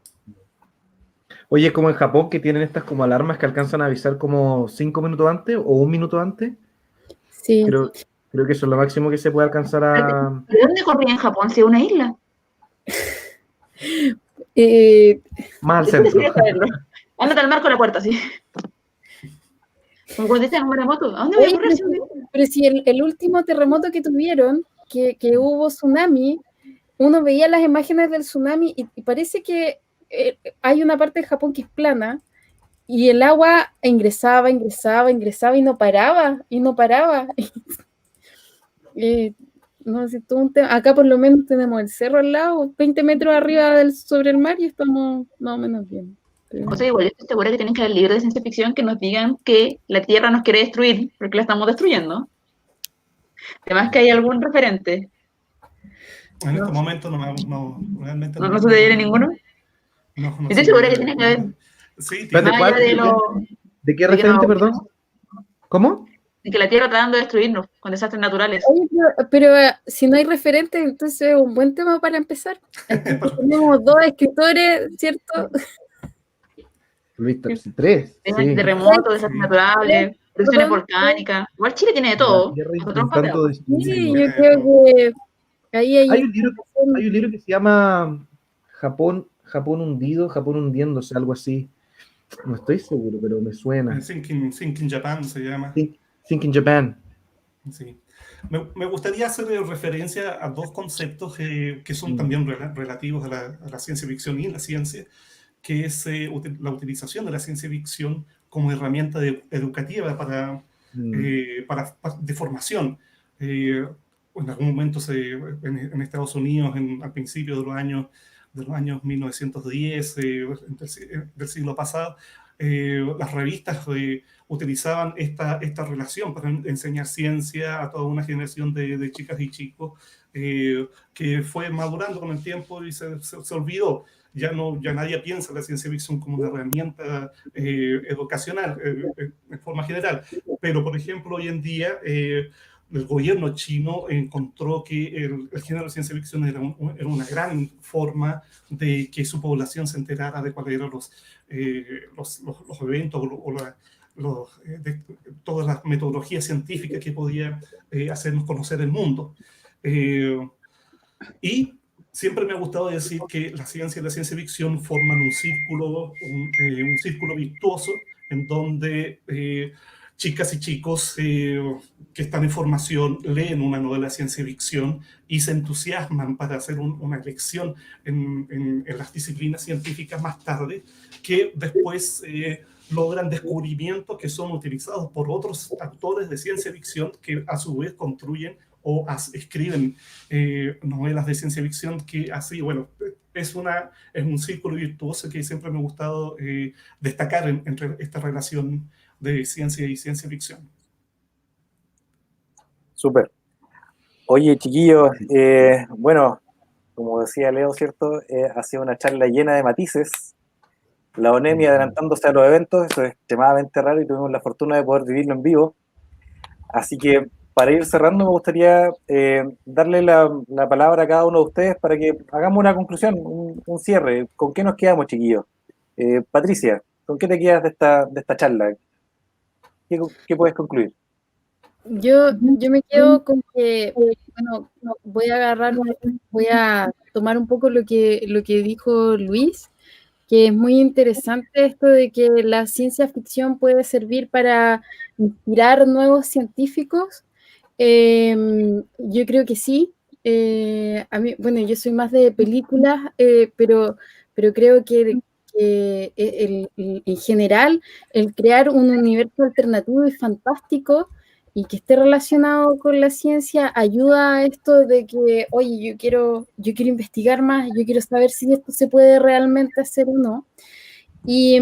Oye, es como en Japón, que tienen estas como alarmas que alcanzan a avisar como 5 minutos antes o 1 minuto antes. Sí. Creo que eso es lo máximo que se puede alcanzar a... ¿De dónde corría en Japón? Si es una isla. Más al centro. Ándate al marco de la puerta, sí. Como cuando dicen un terremoto, ¿a dónde voy a correr? Pero si el último terremoto que tuvieron, que hubo tsunami, uno veía las imágenes del tsunami y parece que hay una parte de Japón que es plana y el agua ingresaba y no paraba. No sé, todo un tema. Acá por lo menos tenemos el cerro al lado, 20 metros arriba sobre el mar y estamos más o menos bien. O sea, igual yo estoy segura que tienen que haber libros de ciencia ficción que nos digan que la Tierra nos quiere destruir porque la estamos destruyendo. Además que hay algún referente. En este momento realmente ¿No se te viene ninguno? No estoy segura que tiene que haber. Sí, ¿De qué referente, perdón? ¿Cómo? De que la Tierra está dando a destruirnos con desastres naturales. Oye, pero si no hay referente, entonces es un buen tema para empezar. Aquí tenemos dos escritores, ¿cierto? Luis, 3. Sí. Terremotos, desastres naturales, erupciones volcánicas. Igual Chile tiene de todo. Sí, yo creo que ahí hay un libro que se llama Japón hundido, Japón hundiéndose, algo así. No estoy seguro, pero me suena. Thinking Japan se llama. Think in Japan. Sí. Me gustaría hacer referencia a dos conceptos que son también relativos a la ciencia ficción y la ciencia, que es la utilización de la ciencia ficción como herramienta educativa de formación. En algún momento en Estados Unidos, al principio de los años 1910, del siglo pasado, las revistas utilizaban esta relación para enseñar ciencia a toda una generación de chicas y chicos que fue madurando con el tiempo y se olvidó. Ya nadie piensa en la ciencia ficción como una herramienta educacional en forma general. Pero, por ejemplo, hoy en día el gobierno chino encontró que el género de ciencia ficción era una gran forma de que su población se enterara de cuáles eran los eventos de todas las metodologías científicas que podían hacernos conocer el mundo. Y siempre me ha gustado decir que la ciencia y la ciencia ficción forman un círculo virtuoso en donde chicas y chicos que están en formación leen una novela de ciencia ficción y se entusiasman para hacer una elección en las disciplinas científicas más tarde, que después logran descubrimientos que son utilizados por otros autores de ciencia ficción que a su vez construyen o escriben novelas de ciencia ficción, que así, bueno, es un círculo virtuoso que siempre me ha gustado destacar entre esta relación de ciencia y ciencia ficción. Súper. Oye, chiquillos, bueno, como decía Leo, ¿cierto? Ha sido una charla llena de matices. La ONEMI adelantándose a los eventos, eso es extremadamente raro y tuvimos la fortuna de poder vivirlo en vivo. Así que para ir cerrando, me gustaría darle la palabra a cada uno de ustedes para que hagamos una conclusión, un cierre. ¿Con qué nos quedamos, chiquillos? Patricia, ¿con qué te quedas de esta charla? ¿Qué puedes concluir? Yo me quedo con que, bueno, voy a tomar un poco lo que dijo Luis, que es muy interesante esto de que la ciencia ficción puede servir para inspirar nuevos científicos. Yo creo que sí. A mí, bueno, yo soy más de películas, pero creo que en general el crear un universo alternativo y fantástico y que esté relacionado con la ciencia ayuda a esto de que, oye, yo quiero investigar más, yo quiero saber si esto se puede realmente hacer o no. Y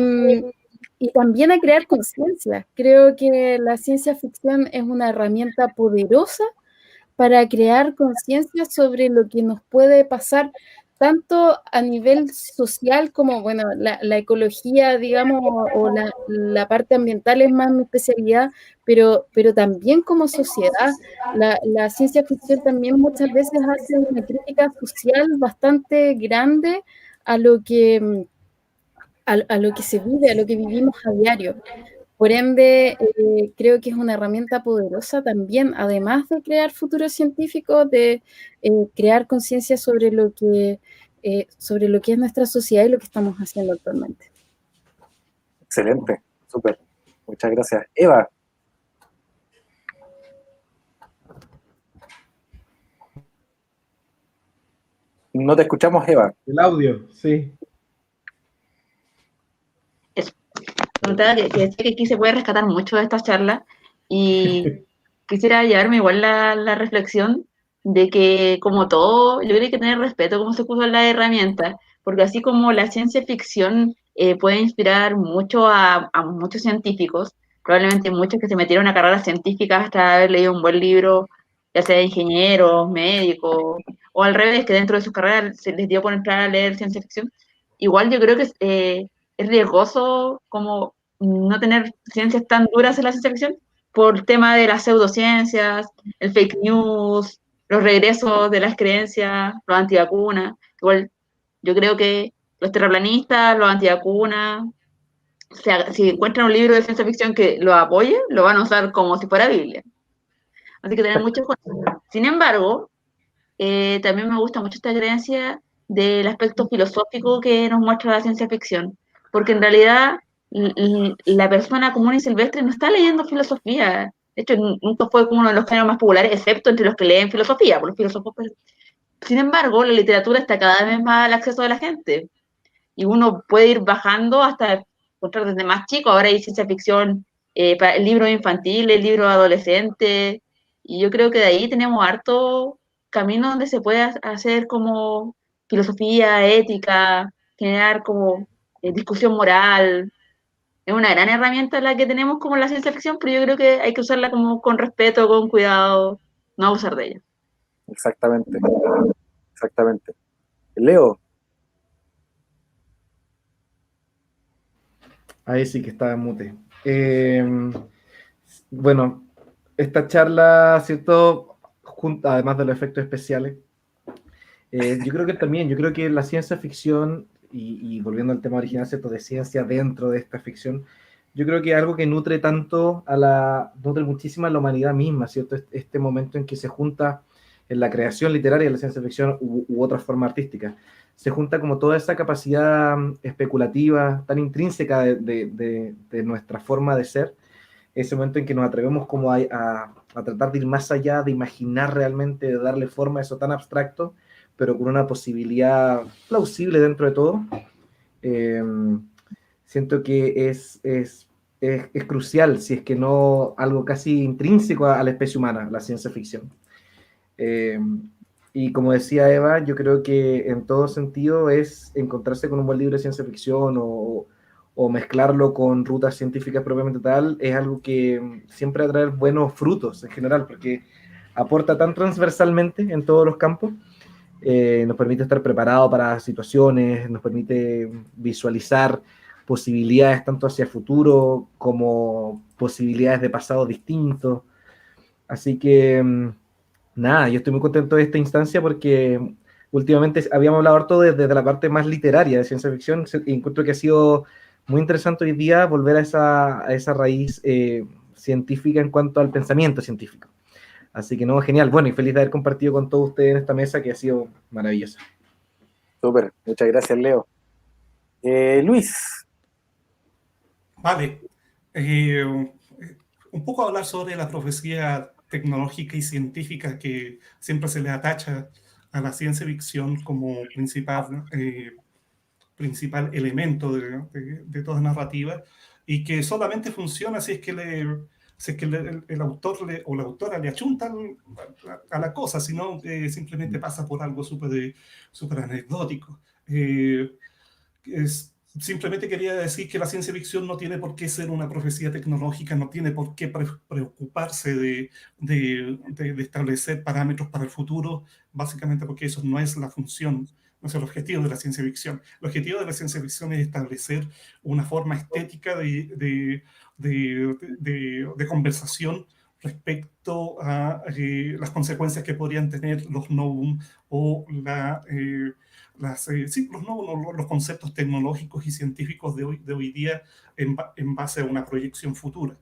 también a crear conciencia. Creo que la ciencia ficción es una herramienta poderosa para crear conciencia sobre lo que nos puede pasar tanto a nivel social como, bueno, la ecología, digamos, o la parte ambiental es más mi especialidad, pero también como sociedad. La ciencia ficción también muchas veces hace una crítica social bastante grande a lo que se vive, a lo que vivimos a diario. Por ende, creo que es una herramienta poderosa también, además de crear futuros científicos, de crear conciencia sobre lo que es nuestra sociedad y lo que estamos haciendo actualmente. Excelente, súper. Muchas gracias. Eva. No te escuchamos, Eva. El audio, sí. Que aquí se puede rescatar mucho de esta charla y quisiera llevarme igual la reflexión de que, como todo, yo creo que hay que tener respeto cómo se usan las herramientas, porque así como la ciencia ficción puede inspirar mucho a muchos científicos, probablemente muchos que se metieron a carreras científicas hasta haber leído un buen libro, ya sea ingenieros, médicos, o al revés, que dentro de sus carreras se les dio por entrar a leer ciencia ficción. Igual yo creo que es riesgoso como no tener ciencias tan duras en la ciencia ficción por el tema de las pseudociencias, el fake news, los regresos de las creencias, los antivacunas. Igual yo creo que los terraplanistas, los antivacunas, si encuentran un libro de ciencia ficción que lo apoye, lo van a usar como si fuera Biblia. Así que tener mucho cuidado. Sin embargo, también me gusta mucho esta creencia del aspecto filosófico que nos muestra la ciencia ficción, porque en realidad la persona común y silvestre no está leyendo filosofía. De hecho, nunca fue como uno de los géneros más populares, excepto entre los que leen filosofía, por los filósofos. Sin embargo, la literatura está cada vez más al acceso de la gente y uno puede ir bajando hasta encontrar desde más chico. Ahora hay ciencia ficción, para libros infantiles, libros adolescentes, y yo creo que de ahí tenemos harto camino donde se puede hacer como filosofía, ética, generar como discusión moral. Es una gran herramienta la que tenemos como la ciencia ficción, pero yo creo que hay que usarla como con respeto, con cuidado, no abusar de ella. Exactamente, exactamente. Leo, Ahí sí que estaba en mute. Bueno, esta charla, ¿cierto? Además de los efectos especiales, yo creo que también, yo creo que la ciencia ficción, y volviendo al tema original, ¿cierto? De ciencia dentro de esta ficción, yo creo que algo que nutre tanto nutre muchísimo a la humanidad misma, ¿cierto? Este momento en que se junta en la creación literaria de la ciencia ficción u otra forma artística, se junta como toda esa capacidad especulativa tan intrínseca de nuestra forma de ser, ese momento en que nos atrevemos como a tratar de ir más allá, de imaginar realmente, de darle forma a eso tan abstracto, pero con una posibilidad plausible dentro de todo. Eh, Siento que es crucial, si es que no algo casi intrínseco a la especie humana, la ciencia ficción. Eh, y como decía Eva, yo creo que en todo sentido es encontrarse con un buen libro de ciencia ficción o mezclarlo con rutas científicas propiamente tal, es algo que siempre va a traer buenos frutos en general, porque aporta tan transversalmente en todos los campos, nos permite estar preparados para situaciones, nos permite visualizar posibilidades tanto hacia el futuro como posibilidades de pasado distintos. Así que nada, yo estoy muy contento de esta instancia porque últimamente habíamos hablado harto desde la parte más literaria de ciencia ficción y encuentro que ha sido muy interesante hoy día volver a esa raíz científica en cuanto al pensamiento científico. Así que no, genial. Bueno, y feliz de haber compartido con todos ustedes en esta mesa que ha sido maravillosa. súper, muchas gracias, Leo. Luis, Vale. Un poco hablar sobre la profecía tecnológica y científica que siempre se le atacha a la ciencia ficción como principal elemento de toda narrativa y que solamente funciona si es que, si es que el autor o la autora le achuntan a la cosa, sino que simplemente pasa por algo súper anecdótico. Simplemente quería decir que la ciencia ficción no tiene por qué ser una profecía tecnológica, no tiene por qué preocuparse de establecer parámetros para el futuro, básicamente porque eso no es la función, no es el objetivo de la ciencia ficción. El objetivo de la ciencia ficción es establecer una forma estética de conversación respecto a las consecuencias que podrían tener los novum o sí, los conceptos tecnológicos y científicos de hoy día en base a una proyección futura.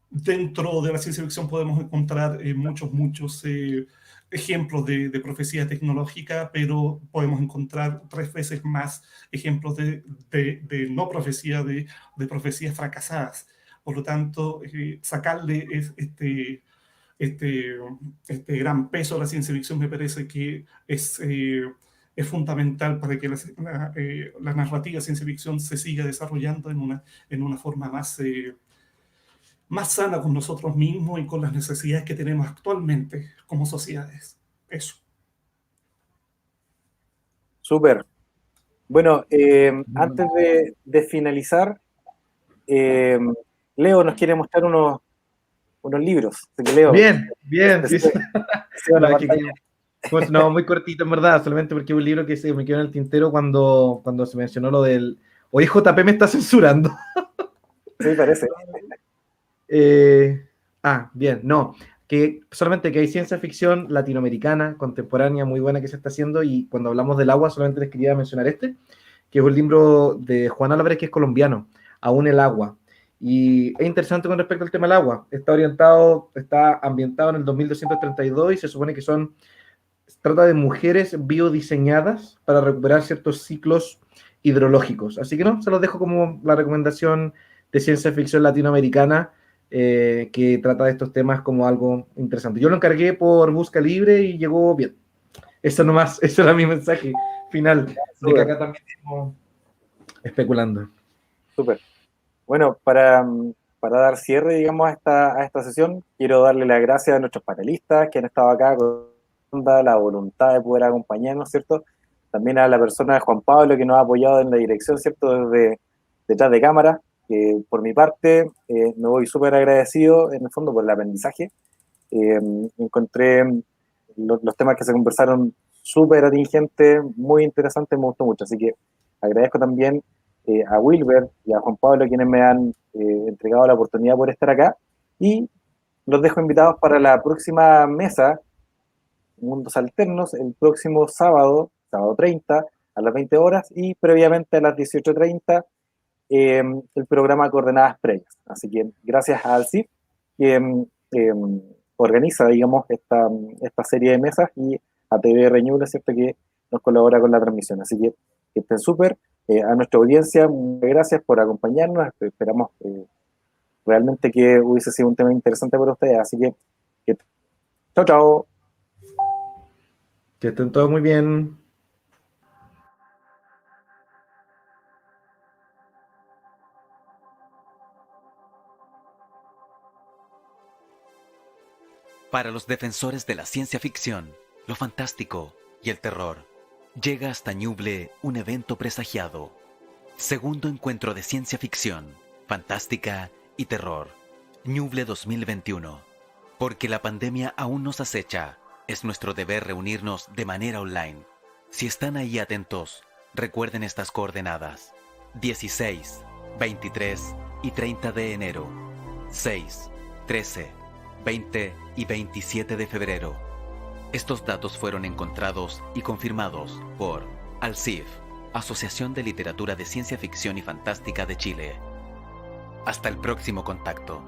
Dentro de la ciencia ficción podemos encontrar muchos ejemplos de profecía tecnológica, pero podemos encontrar 3 veces más ejemplos de no profecía, de profecías fracasadas. Por lo tanto, sacarle este, este gran peso a la ciencia ficción me parece que es fundamental para que la narrativa ciencia ficción se siga desarrollando en una forma más sana con nosotros mismos y con las necesidades que tenemos actualmente como sociedades. Eso. súper. Bueno, antes de finalizar, Leo nos quiere mostrar unos libros. Así que Leo, Bien, bien. Sí, sí. la No, pantalla. pues, no, muy cortito en verdad, solamente porque es un libro que se me quedó en el tintero cuando se mencionó lo del... Oye, JP me está censurando. Sí, parece. Bien, no, que solamente que hay ciencia ficción latinoamericana, contemporánea, muy buena que se está haciendo, y cuando hablamos del agua solamente les quería mencionar que es un libro de Juan Álvarez, que es colombiano, Aún el agua. Y es interesante con respecto al tema del agua. Está ambientado en el 2232 y se supone que trata de mujeres biodiseñadas para recuperar ciertos ciclos hidrológicos. Así que no, se los dejo como la recomendación de ciencia ficción latinoamericana, que trata de estos temas como algo interesante. Yo lo encargué por Busca Libre y llegó bien. Eso nomás, eso era mi mensaje final, de que acá también estamos especulando. Súper. Bueno, para dar cierre, digamos, a esta sesión, quiero darle las gracias a nuestros panelistas que han estado acá con la voluntad de poder acompañarnos, ¿cierto? También a la persona de Juan Pablo que nos ha apoyado en la dirección, ¿cierto? Desde detrás de cámara. Por mi parte, me voy súper agradecido, en el fondo, por el aprendizaje. Encontré los temas que se conversaron súper atingentes, muy interesantes, me gustó mucho. Así que agradezco también a Wilber y a Juan Pablo, quienes me han entregado la oportunidad por estar acá. Y los dejo invitados para la próxima mesa, Mundos Alternos, el próximo sábado 30, a las 20 horas, y previamente a las 18:30, el programa Coordenadas Previas. Así que gracias al CIF, que organiza, digamos, esta serie de mesas, y a TVR Ñuble, ¿cierto?, que nos colabora con la transmisión. Así que estén súper. A nuestra audiencia, muchas gracias por acompañarnos. Esperamos realmente que hubiese sido un tema interesante para ustedes. Así que chao, chao. Que estén todos muy bien. Para los defensores de la ciencia ficción, lo fantástico y el terror, llega hasta Ñuble un evento presagiado. Segundo encuentro de ciencia ficción, fantástica y terror. Ñuble 2021. Porque la pandemia aún nos acecha, es nuestro deber reunirnos de manera online. Si están ahí atentos, recuerden estas coordenadas: 16, 23 y 30 de enero, 6, 13, 20 y 27 de febrero. Estos datos fueron encontrados y confirmados por ALCIF, Asociación de Literatura de Ciencia Ficción y Fantástica de Chile. Hasta el próximo contacto.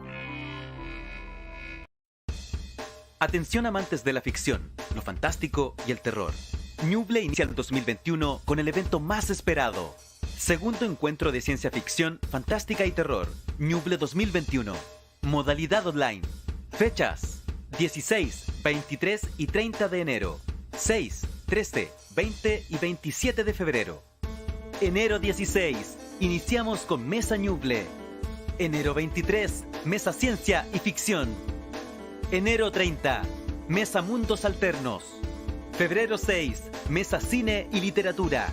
Atención amantes de la ficción, lo fantástico y el terror. Ñuble inicia el 2021 con el evento más esperado. Segundo encuentro de ciencia ficción, fantástica y terror. Ñuble 2021. Modalidad online. Fechas: 16, 23 y 30 de enero. 6, 13, 20 y 27 de febrero. Enero 16, iniciamos con Mesa Ñuble. Enero 23, Mesa Ciencia y Ficción. Enero 30, Mesa Mundos Alternos. Febrero 6, Mesa Cine y Literatura.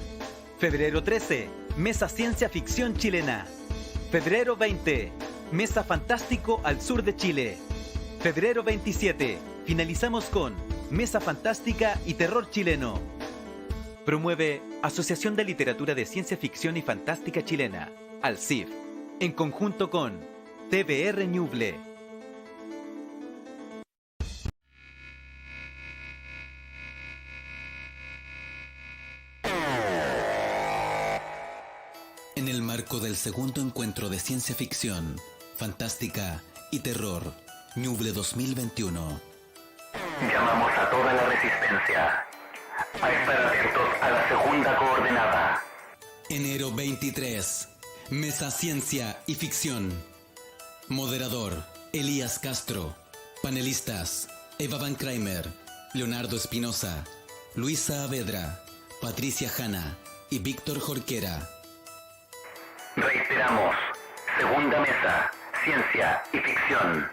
Febrero 13, Mesa Ciencia Ficción Chilena. Febrero 20, Mesa Fantástico al Sur de Chile. Febrero 27, finalizamos con Mesa Fantástica y Terror Chileno. Promueve Asociación de Literatura de Ciencia Ficción y Fantástica Chilena, ALCIF, en conjunto con TVR Ñuble. En el marco del segundo encuentro de ciencia ficción, fantástica y terror, Ñuble 2021. Llamamos a toda la resistencia a estar atentos a la segunda coordenada. Enero 23, Mesa Ciencia y Ficción. Moderador, Elías Castro. Panelistas, Eva Van Kramer, Leonardo Espinosa, Luisa Avedra, Patricia Hanna y Víctor Jorquera. Reiteramos, segunda mesa, ciencia y ficción.